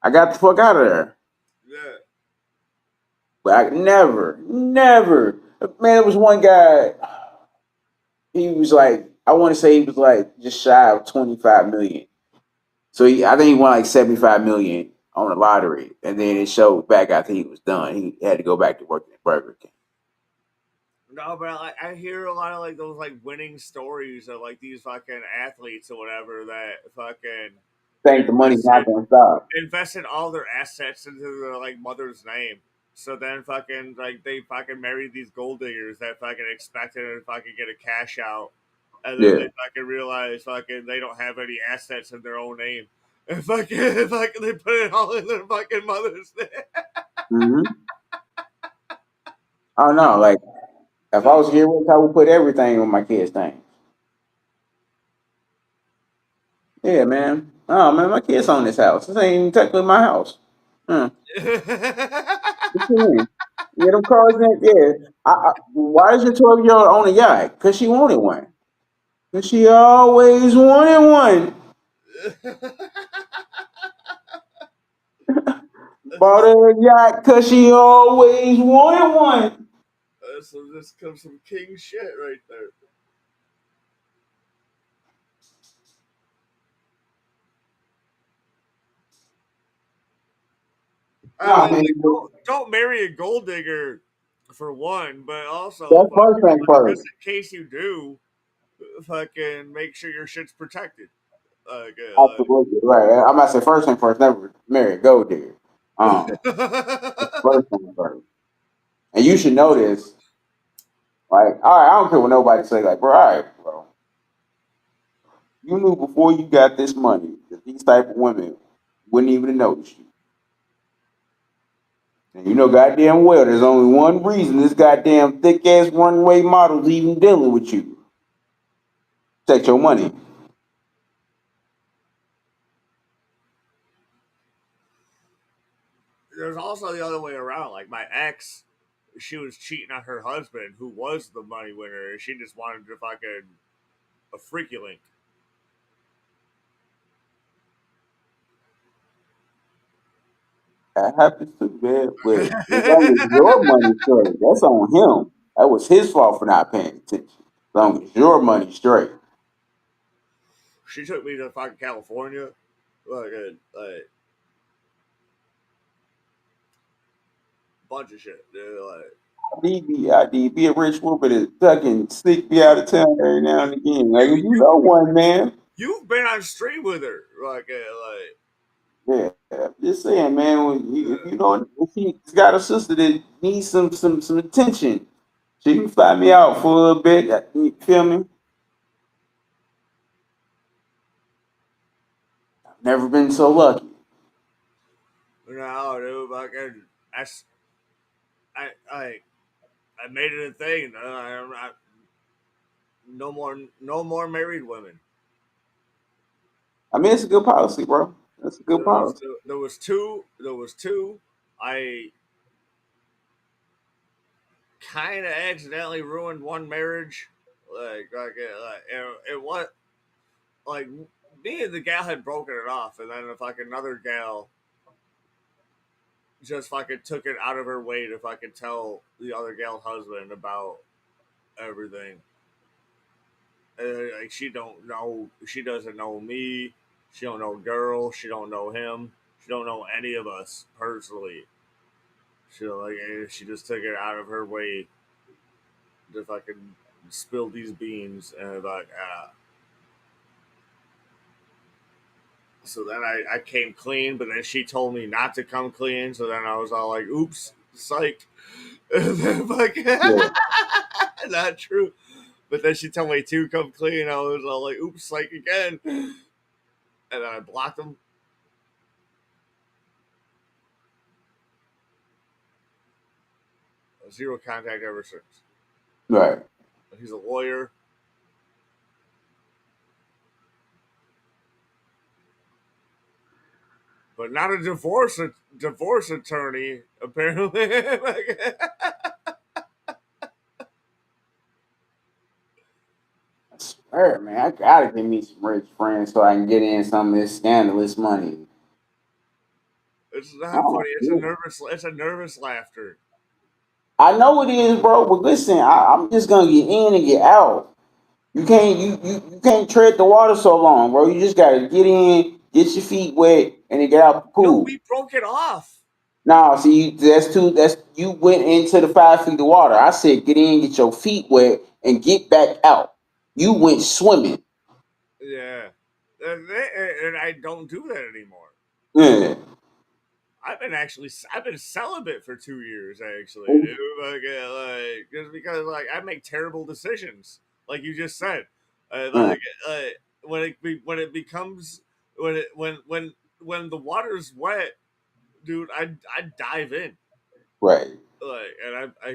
Speaker 2: I got the fuck out of there.
Speaker 1: Yeah.
Speaker 2: But I never, man. There was one guy. He was like, I want to say he was like just shy of 25 million. So I think he won like 75 million on the lottery, and then it showed back after he was done. He had to go back to working at Burger King.
Speaker 1: No, but like I hear a lot of like those like winning stories of like these fucking athletes or whatever that fucking
Speaker 2: Think the money's not
Speaker 1: invested
Speaker 2: going to stop.
Speaker 1: invested all their assets into their like mother's name. So then fucking like they fucking married these gold diggers that fucking expected to fucking get a cash out, and then
Speaker 2: Yeah.
Speaker 1: they fucking realize fucking they don't have any assets in their own name, and fucking they put it all in their fucking mother's name.
Speaker 2: Mm-hmm. I don't know. Like if I was here, I would put everything on my kids' name. Yeah, man. Oh man, my kids own this house. This ain't even technically my house. Hmm. What you mean? Yeah, them cars in yeah. Why is your 12-year-old on a yacht? Cause she wanted one. Cause she always wanted one.
Speaker 1: This
Speaker 2: Bought
Speaker 1: is,
Speaker 2: her a yacht cause she always wanted one.
Speaker 1: so this comes some king shit right there. I
Speaker 2: Nah,
Speaker 1: mean,
Speaker 2: man,
Speaker 1: like, don't marry a gold digger for one, but also
Speaker 2: that's first
Speaker 1: fucking
Speaker 2: thing
Speaker 1: just
Speaker 2: first.
Speaker 1: in case you do, fucking make sure your shit's protected.
Speaker 2: Absolutely right. I'm about to say first thing first. Never marry a gold digger. First thing first. And you should know this. Like, all right, I don't care what nobody say. Like, bro, all right, bro. You knew before you got this money that these type of women wouldn't even notice you. And you know goddamn well there's only one reason this goddamn thick ass runway model's even dealing with you. Take your money.
Speaker 1: There's also the other way around. Like my ex, she was cheating on her husband, who was the money winner, and she just wanted to fucking a freaky link.
Speaker 2: That happens too, man. But as long as your money's straight, that's on him. That was his fault for not paying attention. As long as your money's straight.
Speaker 1: She took me to fucking California, like a bunch of shit. Dude. Like
Speaker 2: Be a rich woman and fucking sneak me out of town every now and again. Like if
Speaker 1: you,
Speaker 2: you know one man,
Speaker 1: you've been on stream with her,
Speaker 2: yeah, I'm just saying, man. If you know if he's got a sister that needs some attention, she can fly me out for a little bit. You feel me? Never been so lucky.
Speaker 1: no, dude, fucking, I, I, I made it a thing. No more married women.
Speaker 2: I mean, it's a good policy, bro. That's a good policy.
Speaker 1: There was two. There was two. I kind of accidentally ruined one marriage. It was like me and the gal had broken it off, and then fucking another gal just fucking took it out of her way to fucking tell the other gal's husband about everything. Like she doesn't know me. She don't know girl. She don't know him. She don't know any of us personally. She just took it out of her way to fucking spill these beans and so then I came clean, but then she told me not to come clean. So then I was all like, "Oops, psych." And then
Speaker 2: Yeah,
Speaker 1: not true. But then she told me to come clean. I was all like, "Oops, psych again." And then I blocked him. Zero contact ever since.
Speaker 2: right.
Speaker 1: He's a lawyer, but not a divorce attorney. Apparently,
Speaker 2: I swear, man, I gotta give me some rich friends so I can get in some of this scandalous money.
Speaker 1: it's not
Speaker 2: Oh,
Speaker 1: funny. It's a
Speaker 2: yeah.
Speaker 1: nervous. It's a nervous laughter.
Speaker 2: I know it is, bro. But listen, I'm just gonna get in and get out. You can't tread the water so long, bro. You just gotta get in, get your feet wet, and then get out the
Speaker 1: No,
Speaker 2: pool.
Speaker 1: we broke it off.
Speaker 2: Nah, see, that's too. That's you went into the 5 feet of water. I said, get in, get your feet wet, and get back out. You went swimming.
Speaker 1: Yeah, and I don't do that anymore.
Speaker 2: Yeah.
Speaker 1: I've been celibate for 2 years actually, dude. Just because I make terrible decisions, like you just said.
Speaker 2: Uh,
Speaker 1: Uh, when it becomes when the water's wet, dude, I dive in,
Speaker 2: right.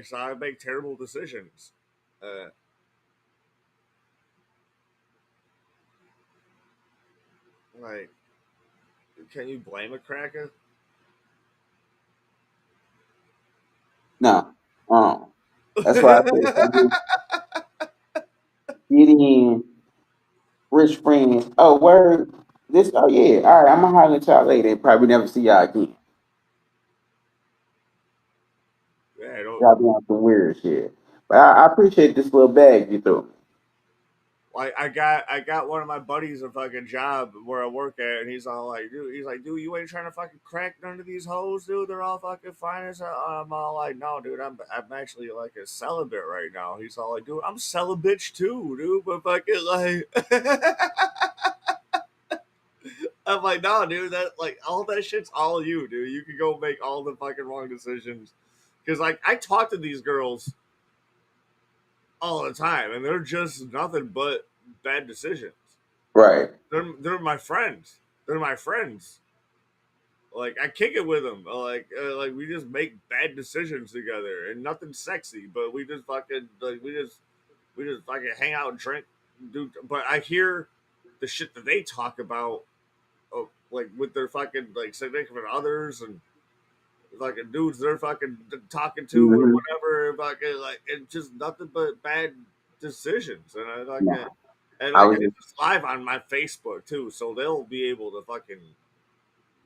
Speaker 1: so I make terrible decisions. Uh, like Can you blame a cracker?
Speaker 2: No. That's why I said if I just get in rich friends. Oh, word. This. Oh yeah. All right. I'm gonna holler at y'all later. Probably never see y'all again.
Speaker 1: Yeah, I don't.
Speaker 2: Y'all be on some weird shit. But I appreciate this little bag you threw me.
Speaker 1: Like I got one of my buddies a fucking job where I work at, and he's all like, dude, you ain't trying to fucking crack none of these hoes, dude. They're all fucking fine as hell. I'm all like, no, dude, I'm actually like a celibate right now. He's all like, dude, I'm celibate too, dude, but fucking like, I'm like, no, dude, that like all that shit's all you, dude. You can go make all the fucking wrong decisions, because like I talk to these girls all the time, and they're just nothing but bad decisions.
Speaker 2: Right.
Speaker 1: They're my friends. They're my friends. Like I kick it with them. Like we just make bad decisions together, and nothing sexy, but we just fucking like we just fucking hang out and drink, dude. But I hear the shit that they talk about, like with their fucking like significant others and fucking dudes they're fucking talking to or
Speaker 2: Mm-hmm.
Speaker 1: whatever. Fucking like it's just nothing but bad decisions, and I like
Speaker 2: No.
Speaker 1: it. And
Speaker 2: I
Speaker 1: like
Speaker 2: was
Speaker 1: it's
Speaker 2: just
Speaker 1: live on my Facebook too, so they'll be able to fucking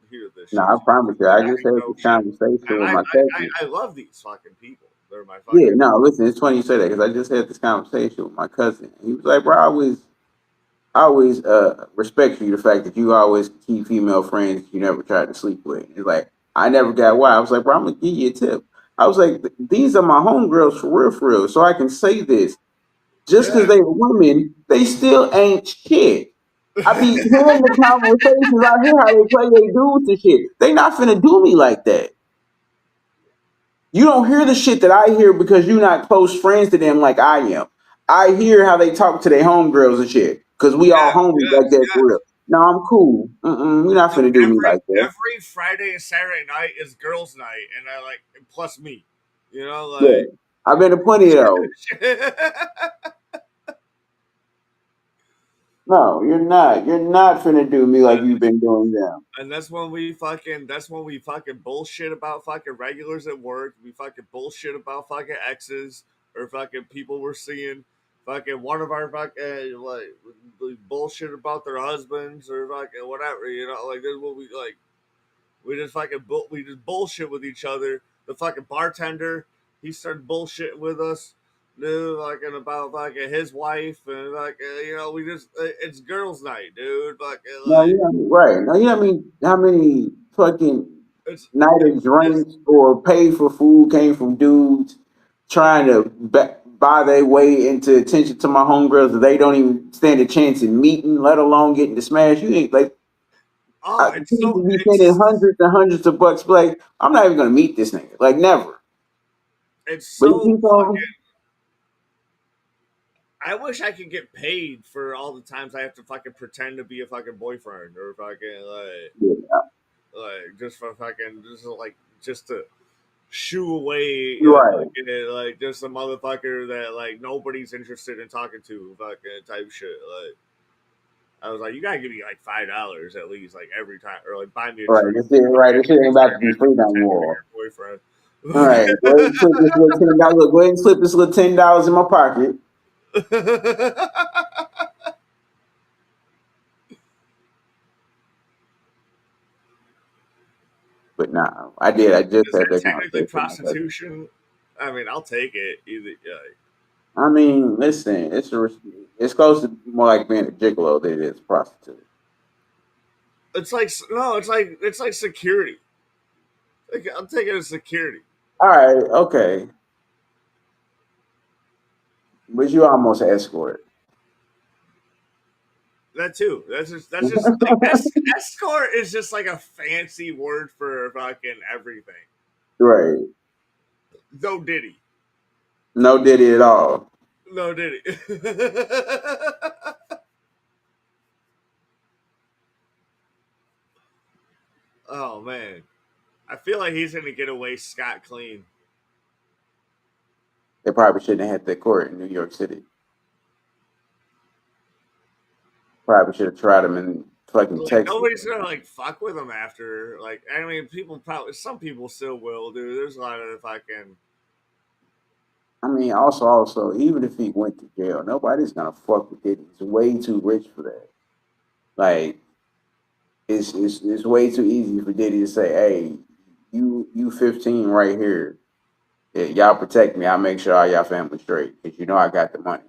Speaker 1: hear this
Speaker 2: no.
Speaker 1: shit
Speaker 2: I
Speaker 1: too.
Speaker 2: promise you.
Speaker 1: And
Speaker 2: I
Speaker 1: I
Speaker 2: just had
Speaker 1: know
Speaker 2: this
Speaker 1: shit.
Speaker 2: conversation
Speaker 1: And
Speaker 2: with
Speaker 1: I,
Speaker 2: my
Speaker 1: I,
Speaker 2: cousin.
Speaker 1: I love these fucking people. They're my
Speaker 2: Yeah.
Speaker 1: fucking
Speaker 2: No. Listen. It's funny you say that because I just had this conversation with my cousin. He was like, "Bro, I always respect you the fact that you always keep female friends you never tried to sleep with." It's like I never got why. I was like, "Bro, I'm gonna give you a tip." I was like, "These are my homegirls for real, so I can say this. Just because
Speaker 1: yeah.
Speaker 2: they women, they still ain't shit." I be hearing the conversations. I hear how they play their dudes and shit. They not finna do me like that. You don't hear the shit that I hear because you're not close friends to them like I am. I hear how they talk to their homegirls and shit because we all
Speaker 1: Yes,
Speaker 2: homies like
Speaker 1: yes,
Speaker 2: that for real.
Speaker 1: yes.
Speaker 2: No, I'm cool. You're not
Speaker 1: Dude,
Speaker 2: finna do me
Speaker 1: every
Speaker 2: like that.
Speaker 1: every Friday and Saturday night is girls' night, and I like plus me. You know,
Speaker 2: Yeah,
Speaker 1: like
Speaker 2: I've been to plenty of those. No, you're not. You're not finna do me like you've been doing them.
Speaker 1: and that's when we fucking bullshit about fucking regulars at work. We fucking bullshit about fucking exes or fucking people we're seeing. Fucking one of our fucking like bullshit about their husbands or fucking whatever. You know, like this is what we like. We just bullshit with each other. The fucking bartender, he started bullshitting with us, dude. Fucking about fucking his wife and like we just it's girls' night, dude. Fucking
Speaker 2: No,
Speaker 1: like
Speaker 2: you know what I mean? Right. No, you know what I mean? How many fucking
Speaker 1: it's
Speaker 2: night of
Speaker 1: it's
Speaker 2: drinks or pay for food came from dudes trying to buy their way into attention to my homegirls that they don't even stand a chance in meeting, let alone getting to smash. You ain't like
Speaker 1: oh,
Speaker 2: people be spending hundreds and hundreds of bucks. Like I'm not even gonna meet this nigga. Like never.
Speaker 1: it's
Speaker 2: But you
Speaker 1: so
Speaker 2: keep on.
Speaker 1: fucking. I wish I could get paid for all the times I have to fucking pretend to be a fucking boyfriend or fucking
Speaker 2: Yeah,
Speaker 1: like just for fucking just to shoo away,
Speaker 2: right.
Speaker 1: like just a motherfucker that like nobody's interested in talking to, fucking type shit. Like I was like, you gotta give me like $5 at least, like every time, or like buy me a
Speaker 2: Right.
Speaker 1: drink
Speaker 2: This shit, right. This shit ain't
Speaker 1: every
Speaker 2: about to
Speaker 1: time I
Speaker 2: be
Speaker 1: have to
Speaker 2: free no
Speaker 1: pretend to be
Speaker 2: more.
Speaker 1: your boyfriend.
Speaker 2: All right. Go ahead and slip this little $10. Look, go ahead and slip this little $10 in my pocket. But nah, I did. I just
Speaker 1: Is
Speaker 2: had
Speaker 1: that
Speaker 2: that
Speaker 1: technically
Speaker 2: conversation with my cousin.
Speaker 1: prostitution? I mean, I'll take it. Either,
Speaker 2: I mean, listen, it's close to more like being a gigolo than it is a prostitute.
Speaker 1: it's like no, it's like security. Like, I'm taking it as security.
Speaker 2: All right, okay, but you almost an escort.
Speaker 1: That too. That's just like escort is just like a fancy word for fucking everything.
Speaker 2: Right.
Speaker 1: No Diddy.
Speaker 2: No Diddy at all.
Speaker 1: No Diddy. Oh man. I feel like he's gonna get away scot clean.
Speaker 2: They probably shouldn't have had that court in New York City. Probably should have tried him in fucking
Speaker 1: Like
Speaker 2: Texas.
Speaker 1: nobody's gonna like fuck with him after. Like I mean, people probably some people still will, dude. There's a lot of fucking
Speaker 2: I mean, also, even if he went to jail, nobody's gonna fuck with Diddy. He's way too rich for that. Like, it's way too easy for Diddy to say, "Hey, you 15 right here. Yeah, y'all protect me. I'll make sure all y'all family straight because you know I got the money."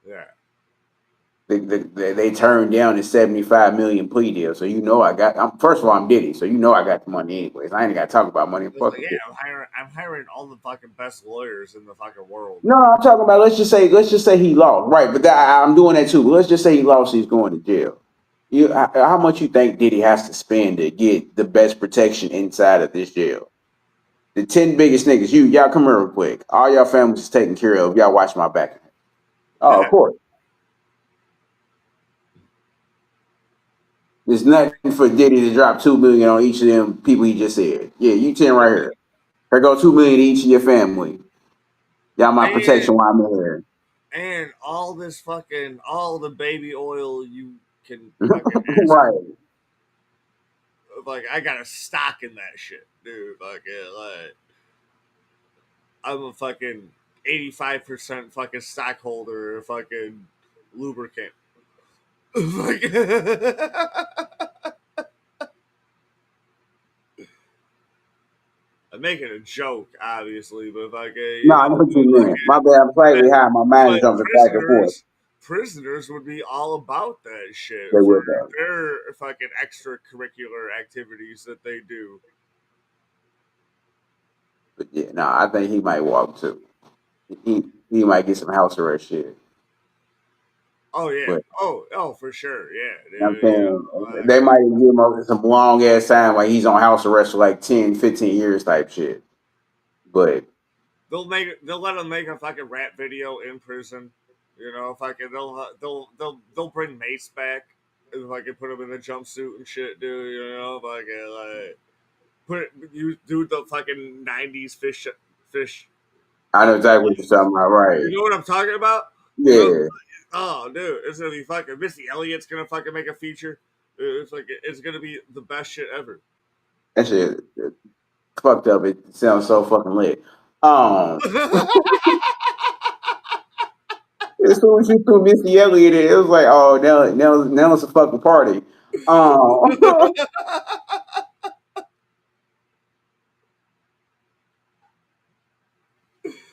Speaker 1: yeah.
Speaker 2: They turned down the 75 million plea deal, so you know I got. First of all, I'm Diddy, so you know I got the money anyways. I ain't got to talk about money.
Speaker 1: It's
Speaker 2: Fuck
Speaker 1: like,
Speaker 2: with
Speaker 1: yeah,
Speaker 2: it.
Speaker 1: I'm hiring all the fucking best lawyers in the fucking world.
Speaker 2: No, I'm talking about. Let's just say he lost, right? But I'm doing that too. Let's just say he lost. He's going to jail. How much you think Diddy has to spend to get the best protection inside of this jail? The 10 biggest niggas. Y'all come here real quick. All y'all families is taken care of. Y'all watch my back. Oh, of course. There's nothing for Diddy to drop 2 million on each of them people he just said. Yeah, you 10 right here. Here go 2 million to each of your family. Y'all my
Speaker 1: and
Speaker 2: protection while I'm here.
Speaker 1: and all the baby oil you can fucking ask for.
Speaker 2: Right.
Speaker 1: Like I got a stock in that shit, dude. Like I'm a fucking 85% fucking stockholder of fucking lubricant. Like, I'm making a joke, obviously, but
Speaker 2: No, I know what you meant. My bad. I'm
Speaker 1: but,
Speaker 2: slightly high. My mind
Speaker 1: but
Speaker 2: is jumping back and forth.
Speaker 1: prisoners would be all about that shit
Speaker 2: They
Speaker 1: for
Speaker 2: would though.
Speaker 1: their fucking extracurricular activities that they do.
Speaker 2: But yeah, no, I think he might walk too. He might get some house arrest shit.
Speaker 1: Oh yeah,
Speaker 2: But
Speaker 1: oh for sure, yeah,
Speaker 2: I'm
Speaker 1: dude,
Speaker 2: saying
Speaker 1: like,
Speaker 2: they might give him some long ass time like he's on house arrest for like 10, 15 years type shit. But
Speaker 1: they'll let them make a fucking rap video in prison. You know, fucking they'll bring Mace back if I can put him in a jumpsuit and shit, dude. You know, fucking like you do the fucking '90s fish.
Speaker 2: I know exactly what you're talking about,
Speaker 1: You
Speaker 2: right?
Speaker 1: know what I'm talking about? You know,
Speaker 2: Yeah.
Speaker 1: oh dude, it's gonna be fucking Missy Elliott's gonna fucking make a feature. It's like it's gonna be the best shit ever.
Speaker 2: That shit fucked up. It sounds so fucking lit. Um as soon as you threw Missy Elliott in, it was like, oh now it's a fucking party. Um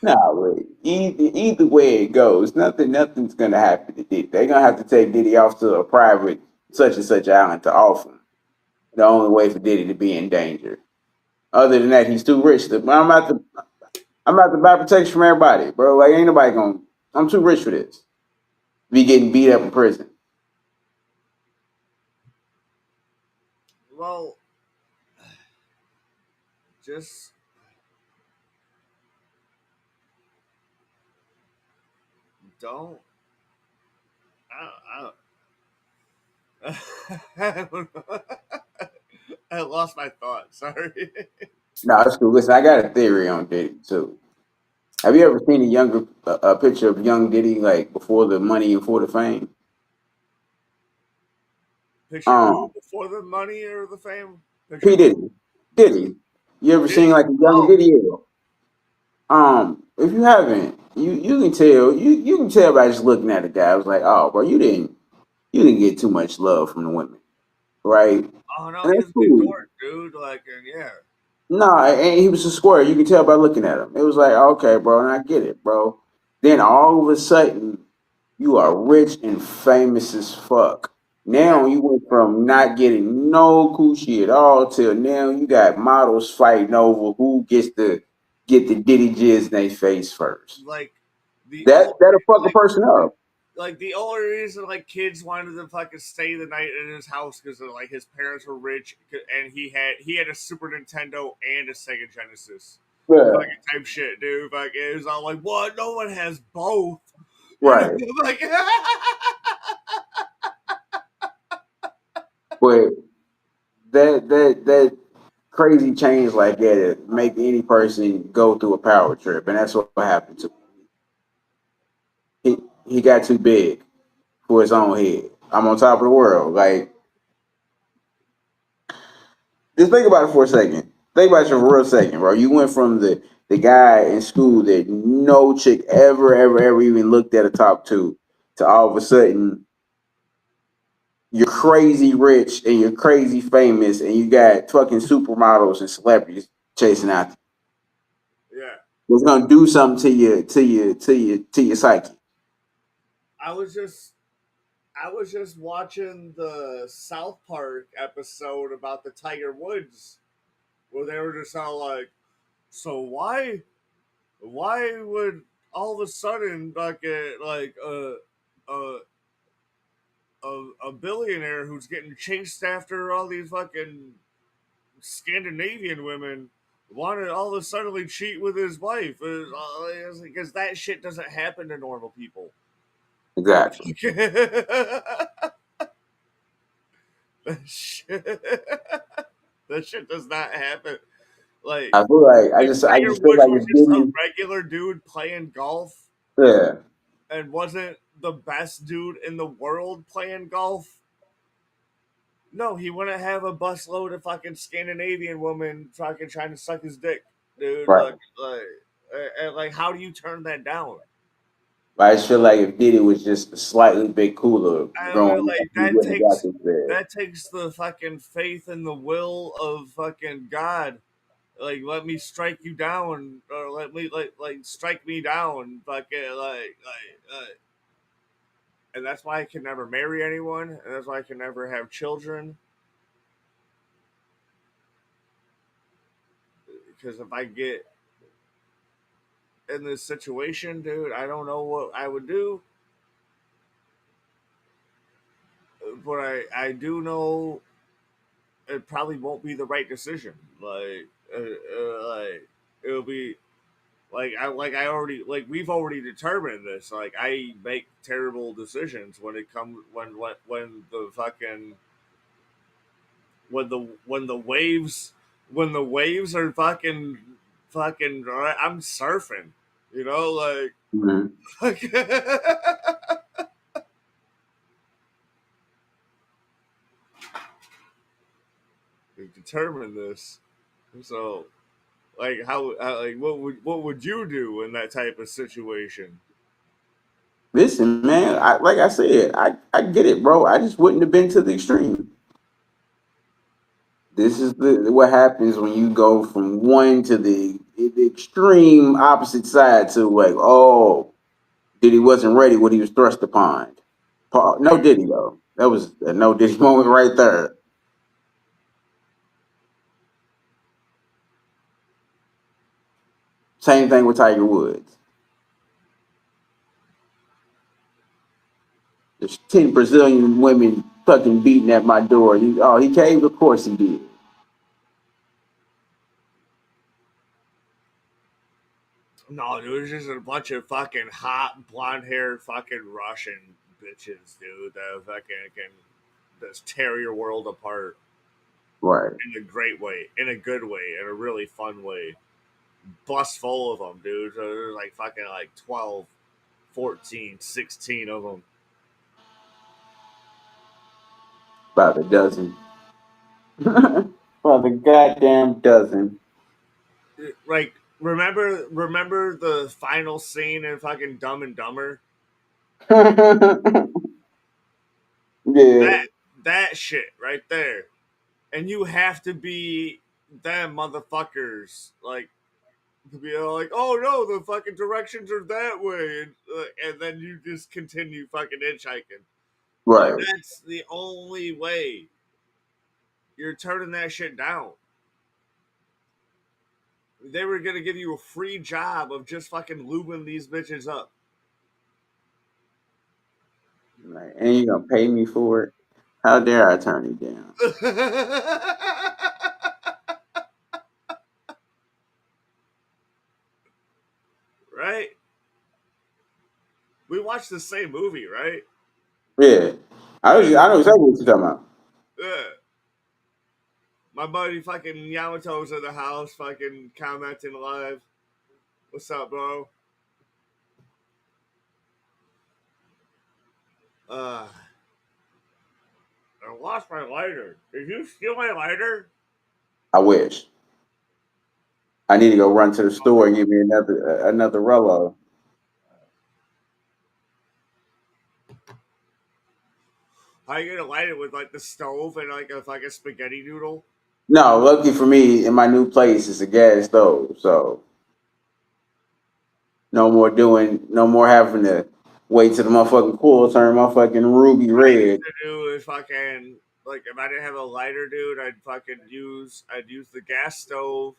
Speaker 2: Nah, wait. Either way it goes, nothing's gonna happen to Diddy. They're gonna have to take Diddy off to a private such and such island to off him. The only way for Diddy to be in danger. Other than that, he's too rich. I'm about to buy protection from everybody, bro. Like ain't nobody gonna. I'm too rich for this. Be getting beat up in prison.
Speaker 1: Well, just don't. I don't know. I lost my thought. Sorry.
Speaker 2: No, that's cool. Listen, I got a theory on Diddy too. Have you ever seen a picture of young Diddy like before the money and before the fame?
Speaker 1: Picture who
Speaker 2: Um,
Speaker 1: before the money or the fame?
Speaker 2: P
Speaker 1: Picture who?
Speaker 2: Diddy, Diddy. You ever
Speaker 1: Diddy.
Speaker 2: seen like a young
Speaker 1: Oh,
Speaker 2: Diddy? If you haven't, you can tell you can tell by just looking at the guy. I was like, oh, bro, you didn't get too much love from the women, right? And
Speaker 1: oh no, he
Speaker 2: that's
Speaker 1: was a big
Speaker 2: cool.
Speaker 1: dork, dude. Like, and yeah,
Speaker 2: No, and he was a square. You can tell by looking at him. It was like, okay, bro, and I get it, bro. Then all of a sudden, you are rich and famous as fuck.
Speaker 1: yeah.
Speaker 2: Now you went from not getting no coochie at all till now you got models fighting over who gets to get the Diddy jizz in their face first.
Speaker 1: Like the
Speaker 2: That
Speaker 1: only
Speaker 2: that'll fuck a
Speaker 1: like
Speaker 2: person up.
Speaker 1: like the only reason like kids wanted to fucking stay the night in his house because like his parents were rich and he had a Super Nintendo and a Sega Genesis.
Speaker 2: Yeah,
Speaker 1: Fucking type shit, dude. Like it was all like, what? No one has both. You know,
Speaker 2: right.
Speaker 1: like
Speaker 2: But that crazy change like that it make any person go through a power trip, and that's what happened to him. He got too big for his own head. I'm on top of the world, like Just think about it for a second. Think about it for a real second, bro. You went from the guy in school that no chick ever even looked at or talked to all of a sudden you're crazy rich and you're crazy famous and you got fucking supermodels and celebrities chasing after
Speaker 1: Yeah.
Speaker 2: you. It's gonna do something to your psyche.
Speaker 1: I was just I was just watching the South Park episode about the Tiger Woods where they were just all like, so why would all of a sudden a a billionaire who's getting chased after all these fucking Scandinavian women wanted all of a suddenly cheat with his wife? Because that shit doesn't happen to normal people.
Speaker 2: Exactly.
Speaker 1: that shit, that shit does not happen. Like,
Speaker 2: I feel like I
Speaker 1: if
Speaker 2: just I
Speaker 1: Tiger
Speaker 2: just feel
Speaker 1: Woods
Speaker 2: like
Speaker 1: was
Speaker 2: it's
Speaker 1: just a
Speaker 2: giving.
Speaker 1: regular dude playing golf
Speaker 2: Yeah.
Speaker 1: and wasn't the best dude in the world playing golf, no, he wouldn't have a busload of fucking Scandinavian woman fucking trying to suck his dick, dude.
Speaker 2: Right.
Speaker 1: Like, how do you turn that down?
Speaker 2: But I just feel like if Diddy was just a slightly bit cooler
Speaker 1: I mean,
Speaker 2: growing up,
Speaker 1: like
Speaker 2: he wouldn't have got this bad.
Speaker 1: that takes the fucking faith and the will of fucking God. Like, let me strike you down, or let me like strike me down, fucking and that's why I can never marry anyone, and that's why I can never have children. Because if I get in this situation, dude, I don't know what I would do, but I do know it probably won't be the right decision. Like it'll be like I already like we've already determined this. Like I make terrible decisions when it comes when the fucking when the waves are fucking I'm surfing, you know,
Speaker 2: Mhm.
Speaker 1: like we determined this. So like like what would you do in that type of situation?
Speaker 2: Listen, man, like I said, I get it, bro. I just wouldn't have been to the extreme. This is what happens when you go from one to the extreme opposite side to like, oh, Diddy wasn't ready what he was thrust upon. No Diddy though. That was a no Diddy moment right there. Same thing with Tiger Woods. There's 10 Brazilian women fucking beating at my door. He caved? Of course he did.
Speaker 1: No, dude, it's just a bunch of fucking hot blonde haired fucking Russian bitches, dude. That fucking can just tear your world apart
Speaker 2: Right.
Speaker 1: in a great way, in a good way, in a really fun way. Bus full of them, dude. So there's like fucking like 12, 14, 16 of them.
Speaker 2: About a dozen. About a goddamn dozen.
Speaker 1: Like, remember the final scene in fucking Dumb and Dumber?
Speaker 2: Yeah.
Speaker 1: That shit right there. And you have to be them motherfuckers, like to be like, oh no, the fucking directions are that way, and then you just continue fucking hitchhiking. Like
Speaker 2: Right.
Speaker 1: that's the only way you're turning that shit down. They were gonna give you a free job of just fucking lubing these bitches up.
Speaker 2: Like, and you gonna pay me for it? How dare I turn it down?
Speaker 1: Right? We watched the same movie, right?
Speaker 2: Yeah.
Speaker 1: Yeah.
Speaker 2: I know exactly what you're talking about.
Speaker 1: Yeah. My buddy fucking Yamato's in the house, fucking commenting live. What's up, bro? Uh, I lost my lighter. Did you steal my lighter?
Speaker 2: I wish. I need to go run to the store and give me another Rello.
Speaker 1: How you gonna light it with like the stove and like a spaghetti noodle?
Speaker 2: No, lucky for me, in my new place, it's a gas stove, so no more having to wait till the motherfucking coil turn motherfucking ruby
Speaker 1: I used
Speaker 2: red.
Speaker 1: to do is fucking like if I didn't have a lighter, dude, I'd use the gas stove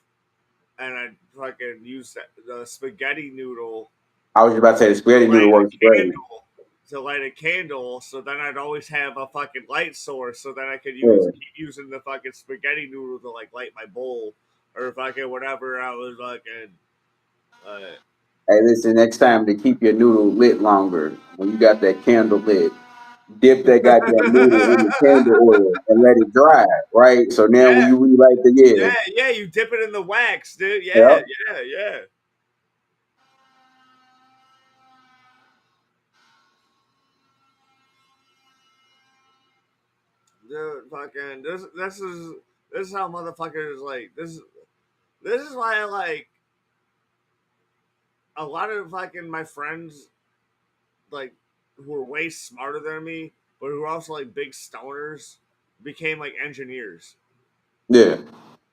Speaker 1: and I'd fucking use the spaghetti noodle
Speaker 2: I was just about to say the
Speaker 1: to
Speaker 2: spaghetti noodle
Speaker 1: light
Speaker 2: works
Speaker 1: a
Speaker 2: great.
Speaker 1: candle. To light a candle, so then I'd always have a fucking light source, so then I could
Speaker 2: Yeah.
Speaker 1: keep using the fucking spaghetti noodle to like light my bowl or fucking whatever I was fucking. Uh,
Speaker 2: Hey, listen, next time to keep your noodle lit longer, when you got that candle lit, dip that goddamn noodle in the candle oil and let it dry, right? So now when
Speaker 1: yeah,
Speaker 2: you relight the
Speaker 1: yeah, you dip it in the wax, dude.
Speaker 2: yeah,
Speaker 1: Yeah. Dude, fucking this is how motherfuckers like this is why I like a lot of fucking my friends like who are way smarter than me, but who are also like big stoners, became like engineers.
Speaker 2: yeah,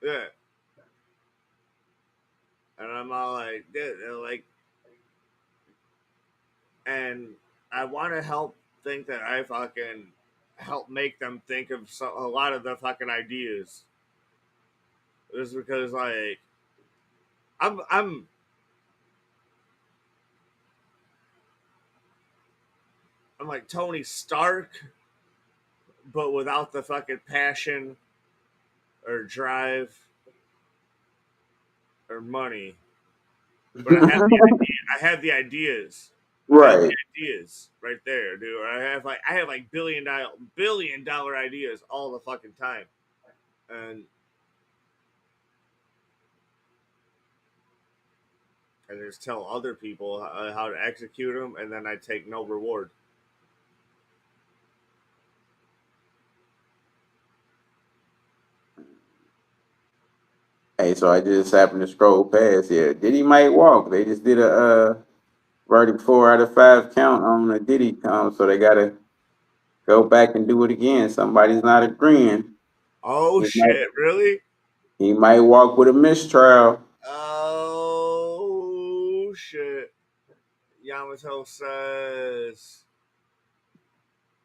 Speaker 1: Yeah, and I'm all like, they're like, and I want to help think that I fucking help make them think of a lot of the fucking ideas. Just because like I'm I'm like Tony Stark, but without the fucking passion or drive or money. But I have the ideas. I have
Speaker 2: right.
Speaker 1: the ideas right there, dude. I have like billion dollar ideas all the fucking time, and I just tell other people how to execute them, and then I take no reward.
Speaker 2: Hey, so I just happened to scroll past here. Diddy might walk. They just did a verdict 4 out of 5 count on a Diddy count, so they gotta go back and do it again. Somebody's not agreeing.
Speaker 1: Oh
Speaker 2: He might
Speaker 1: shit! Really?
Speaker 2: he might walk with a mistrial.
Speaker 1: Oh shit! Yamato says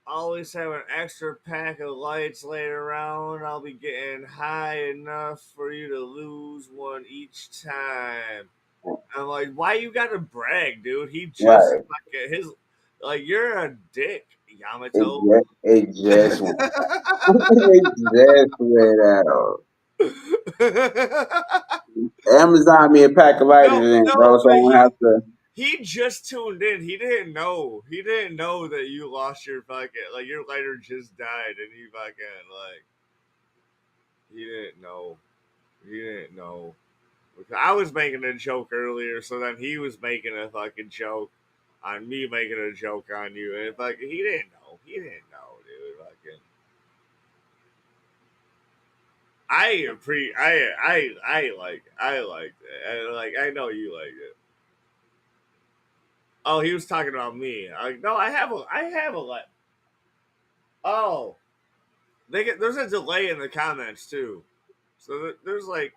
Speaker 1: always have an extra pack of lights laid around. I'll be getting high enough for you to lose one each time. I'm like, why you gotta brag, dude? He just
Speaker 2: Right.
Speaker 1: like his like you're a dick,
Speaker 2: It
Speaker 1: Yamato.
Speaker 2: just it just went it just went out. Amazon me a pack of lighters
Speaker 1: no,
Speaker 2: then, bro,
Speaker 1: no,
Speaker 2: so I
Speaker 1: but
Speaker 2: don't have to.
Speaker 1: he just tuned in. He didn't know. He didn't know that you lost your fucking like your lighter just died, and he fucking like he didn't know. He didn't know. I was making a joke earlier, so then he was making a fucking joke on me making a joke on you, and fucking he didn't know. He didn't know, dude. Fucking I liked it. And like I know you liked it. Oh, he was talking about me. No, I have a like. Oh, there's a delay in the comments too, so there's like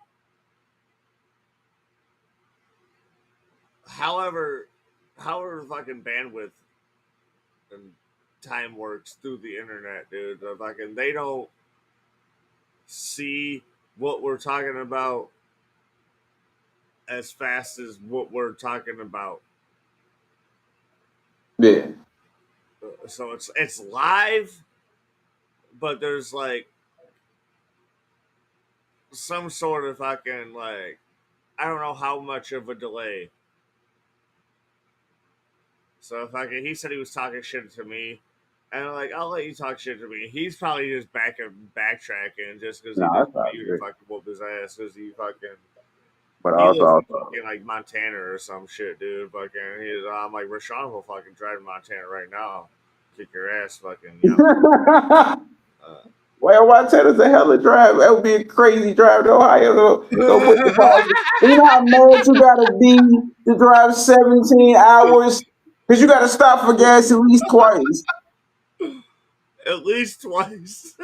Speaker 1: however fucking bandwidth and time works through the internet, dude. Fucking they don't see what we're talking about as fast as what we're talking about.
Speaker 2: Yeah.
Speaker 1: So it's live, but there's like some sort of fucking like I don't know how much of a delay. So if I he said he was talking shit to me, and I'm like, I'll let you talk shit to me. He's probably just backtracking just because
Speaker 2: No,
Speaker 1: he
Speaker 2: that's
Speaker 1: didn't want
Speaker 2: all
Speaker 1: you to
Speaker 2: good.
Speaker 1: fucking whoop his ass because
Speaker 2: But
Speaker 1: he
Speaker 2: also,
Speaker 1: lives in
Speaker 2: also,
Speaker 1: fucking like Montana or some shit, dude. Fucking I'm like Rashawn will fucking drive to Montana right now, kick your ass, fucking yeah.
Speaker 2: well,
Speaker 1: Uh,
Speaker 2: Well, Montana's a hell of a drive. That would be a crazy drive to Ohio. Go put the ball. You know how mad you gotta be to drive 17 hours? Because you gotta stop for gas at least twice.
Speaker 1: At least twice.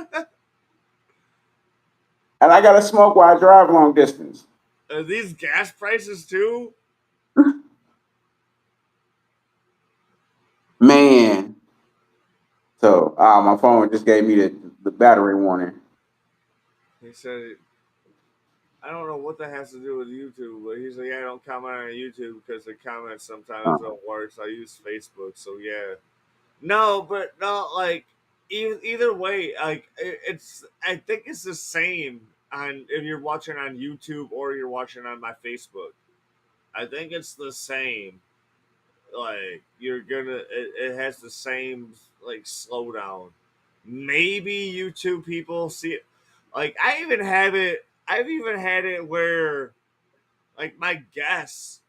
Speaker 2: And I gotta smoke while I drive long distance.
Speaker 1: Are these gas prices too?
Speaker 2: Man. So my phone just gave me the battery warning.
Speaker 1: He said, I don't know what that has to do with YouTube, but he's like, yeah, I don't comment on YouTube because the comments sometimes
Speaker 2: Uh,
Speaker 1: don't work. So I use Facebook. So yeah, no, but no, like either way, like it's. I think it's the same on if you're watching on YouTube or you're watching on my Facebook. I think it's the same. Like you're gonna, it has the same like slowdown. Maybe YouTube people see it. Like I even have it. I've even had it where like my guests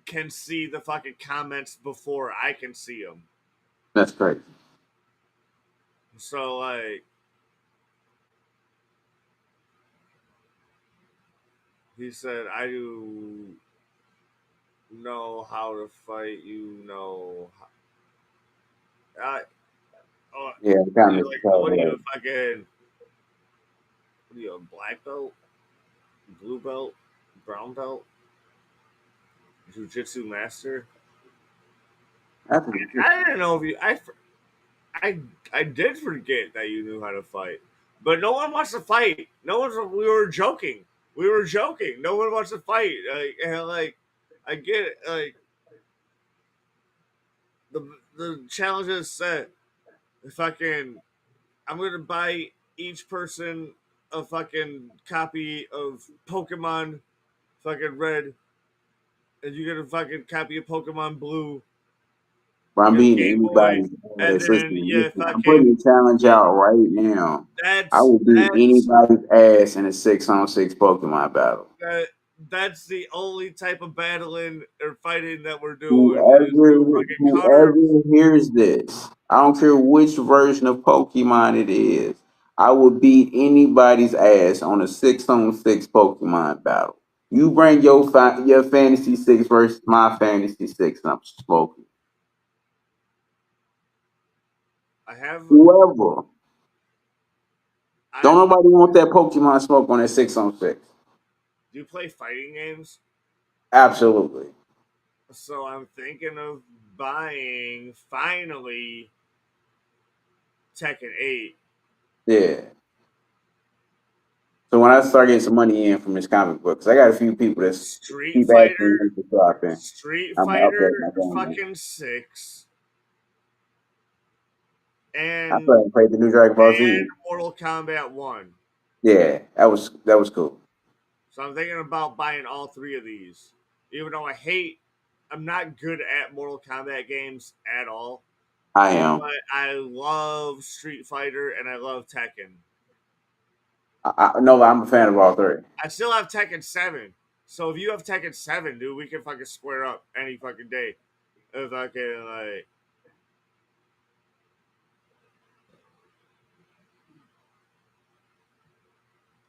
Speaker 1: can see the fucking comments before I can see them.
Speaker 2: that's crazy.
Speaker 1: So like he said, I do know how to fight. You know, I, oh,
Speaker 2: Yeah, the comments
Speaker 1: like
Speaker 2: tell
Speaker 1: what are you
Speaker 2: me.
Speaker 1: a fucking? What are you a black belt, blue belt, brown belt, jujitsu master?
Speaker 2: That's a
Speaker 1: I didn't know if you. I I did forget that you knew how to fight, but no one wants to fight. No one's. We were joking. We were joking. No one wants to fight. Like I get it. Like the challenge is set. If I can, I'm gonna buy each person a fucking copy of Pokemon fucking Red, and you get a fucking copy of Pokemon Blue.
Speaker 2: But
Speaker 1: You
Speaker 2: I'm
Speaker 1: get a
Speaker 2: beating
Speaker 1: Game Boy,
Speaker 2: anybody's
Speaker 1: and
Speaker 2: ass.
Speaker 1: then
Speaker 2: Listen,
Speaker 1: yeah,
Speaker 2: listen. I'm putting
Speaker 1: fucking
Speaker 2: the challenge out right now. I
Speaker 1: that's
Speaker 2: will beat
Speaker 1: that's
Speaker 2: anybody's ass in a 6-on-6 Pokemon battle.
Speaker 1: that that's the only type of battling or fighting that we're doing is
Speaker 2: Whoever
Speaker 1: through fucking
Speaker 2: whoever
Speaker 1: cards.
Speaker 2: hears this, I don't care which version of Pokemon it is, I will beat anybody's ass on a 6-on-6 Pokemon battle. You bring your fantasy six versus my fantasy six, and I'm smoking.
Speaker 1: I have
Speaker 2: Whoever. Don't
Speaker 1: I'm
Speaker 2: nobody want that Pokemon smoke on that 6-on-6.
Speaker 1: do you play fighting games?
Speaker 2: Absolutely.
Speaker 1: So I'm thinking of buying finally Tekken 8.
Speaker 2: Yeah. So when I start getting some money in from this comic book, because I got a few people that
Speaker 1: Street
Speaker 2: keep asking
Speaker 1: Fighter,
Speaker 2: me to swap in,
Speaker 1: Street
Speaker 2: I'm gonna
Speaker 1: Fighter
Speaker 2: upgrade my game.
Speaker 1: fucking 6
Speaker 2: I
Speaker 1: and
Speaker 2: still ain't played the new Dragon Ball Z.
Speaker 1: Mortal Kombat 1.
Speaker 2: Yeah, that was cool.
Speaker 1: So I'm thinking about buying all three of these. Even though I'm not good at Mortal Kombat games at all,
Speaker 2: I am.
Speaker 1: but I love Street Fighter and I love Tekken.
Speaker 2: No, I'm a fan of all three.
Speaker 1: I still have Tekken 7. So if you have Tekken 7, dude, we can fucking square up any fucking day. If I can, like,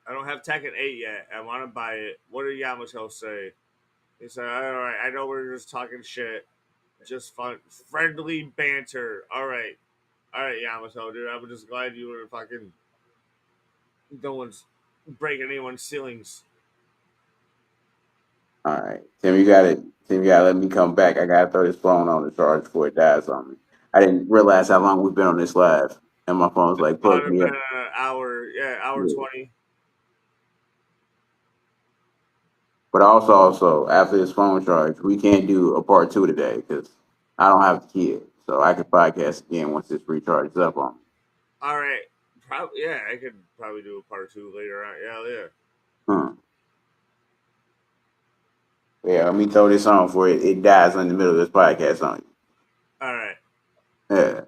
Speaker 1: I don't have Tekken 8 yet. I want to buy it. What did Yamato say? He said, all right, I know we're just talking shit. Just fun, friendly banter. All right, Yamato, dude. I'm just glad you were fucking. No one's breaking anyone's ceilings.
Speaker 2: All right, Tim, you got it. Tim, you gotta let me come back. I gotta throw this phone on the charge before it dies on me. I didn't realize how long we've been on this live, and my phone's like
Speaker 1: About
Speaker 2: plugged
Speaker 1: a
Speaker 2: me up.
Speaker 1: minute, an hour, yeah, hour
Speaker 2: Yeah.
Speaker 1: 20.
Speaker 2: But also after this phone charge, we can't do a part two today because I don't have the kid, so I can podcast again once this recharges up on me.
Speaker 1: All right, probably yeah. I could probably do a part two later on. Yeah, yeah.
Speaker 2: Hmm. Yeah, let me throw this on before it dies in the middle of this podcast on
Speaker 1: All right.
Speaker 2: you. Yeah.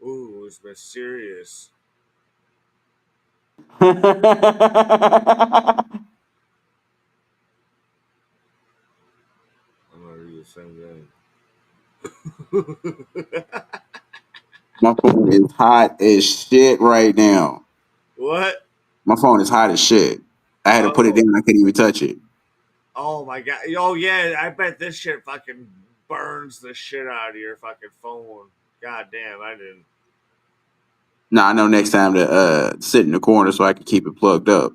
Speaker 1: Ooh, it's mysterious. I'm gonna do the same thing.
Speaker 2: My phone is hot as shit right now.
Speaker 1: What?
Speaker 2: My phone is hot as shit. I had to put it
Speaker 1: Oh,
Speaker 2: down. I couldn't even touch it.
Speaker 1: oh my god. Oh yeah, I bet this shit fucking burns the shit out of your fucking phone. God damn, I didn't.
Speaker 2: Now I know next time to sit in the corner so I can keep it plugged up.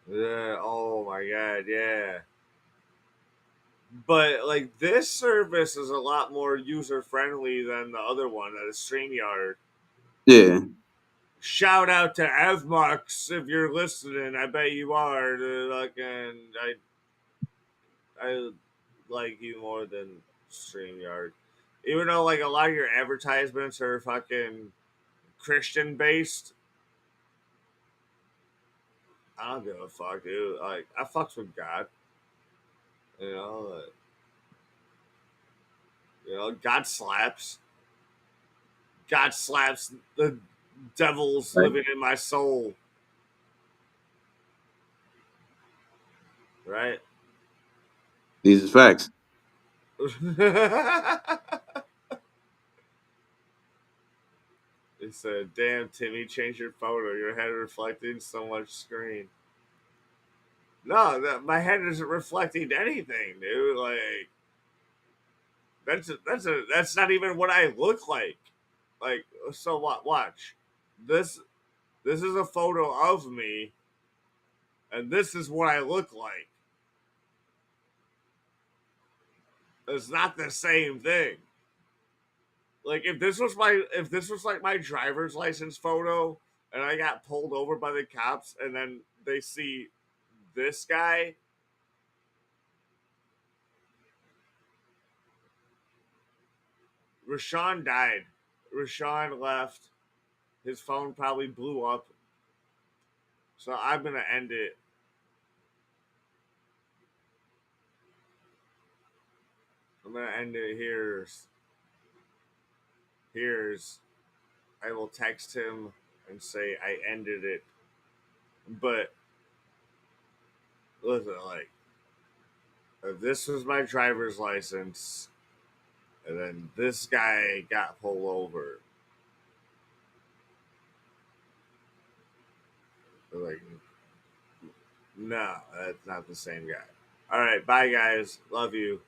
Speaker 1: Yeah. Oh my god. Yeah. But like this service is a lot more user friendly than the other one, that is StreamYard.
Speaker 2: Yeah.
Speaker 1: Shout out to Evmux if you're listening. I bet you are. Fucking, I like you more than StreamYard. Even though like a lot of your advertisements are fucking Christian based, I don't give a fuck, dude. Like I fucks with God. You know, God slaps. God slaps the devils
Speaker 2: Right.
Speaker 1: living in my soul. Right?
Speaker 2: These are facts.
Speaker 1: He said, "Damn, Timmy, change your photo. Your head reflecting so much screen." No, my head isn't reflecting anything, dude. Like that's not even what I look like. Like so, what? Watch this. This is a photo of me, and this is what I look like. It's not the same thing. Like if this was like my driver's license photo, and I got pulled over by the cops, and then they see this guy. Rashawn died. Rashawn left. His phone probably blew up. So I'm gonna end it. I'm gonna end it here. Here's I will text him and say I ended it. But listen, like if this was my driver's license, and then this guy got pulled over. Like, no, that's not the same guy. All right, bye guys. Love you.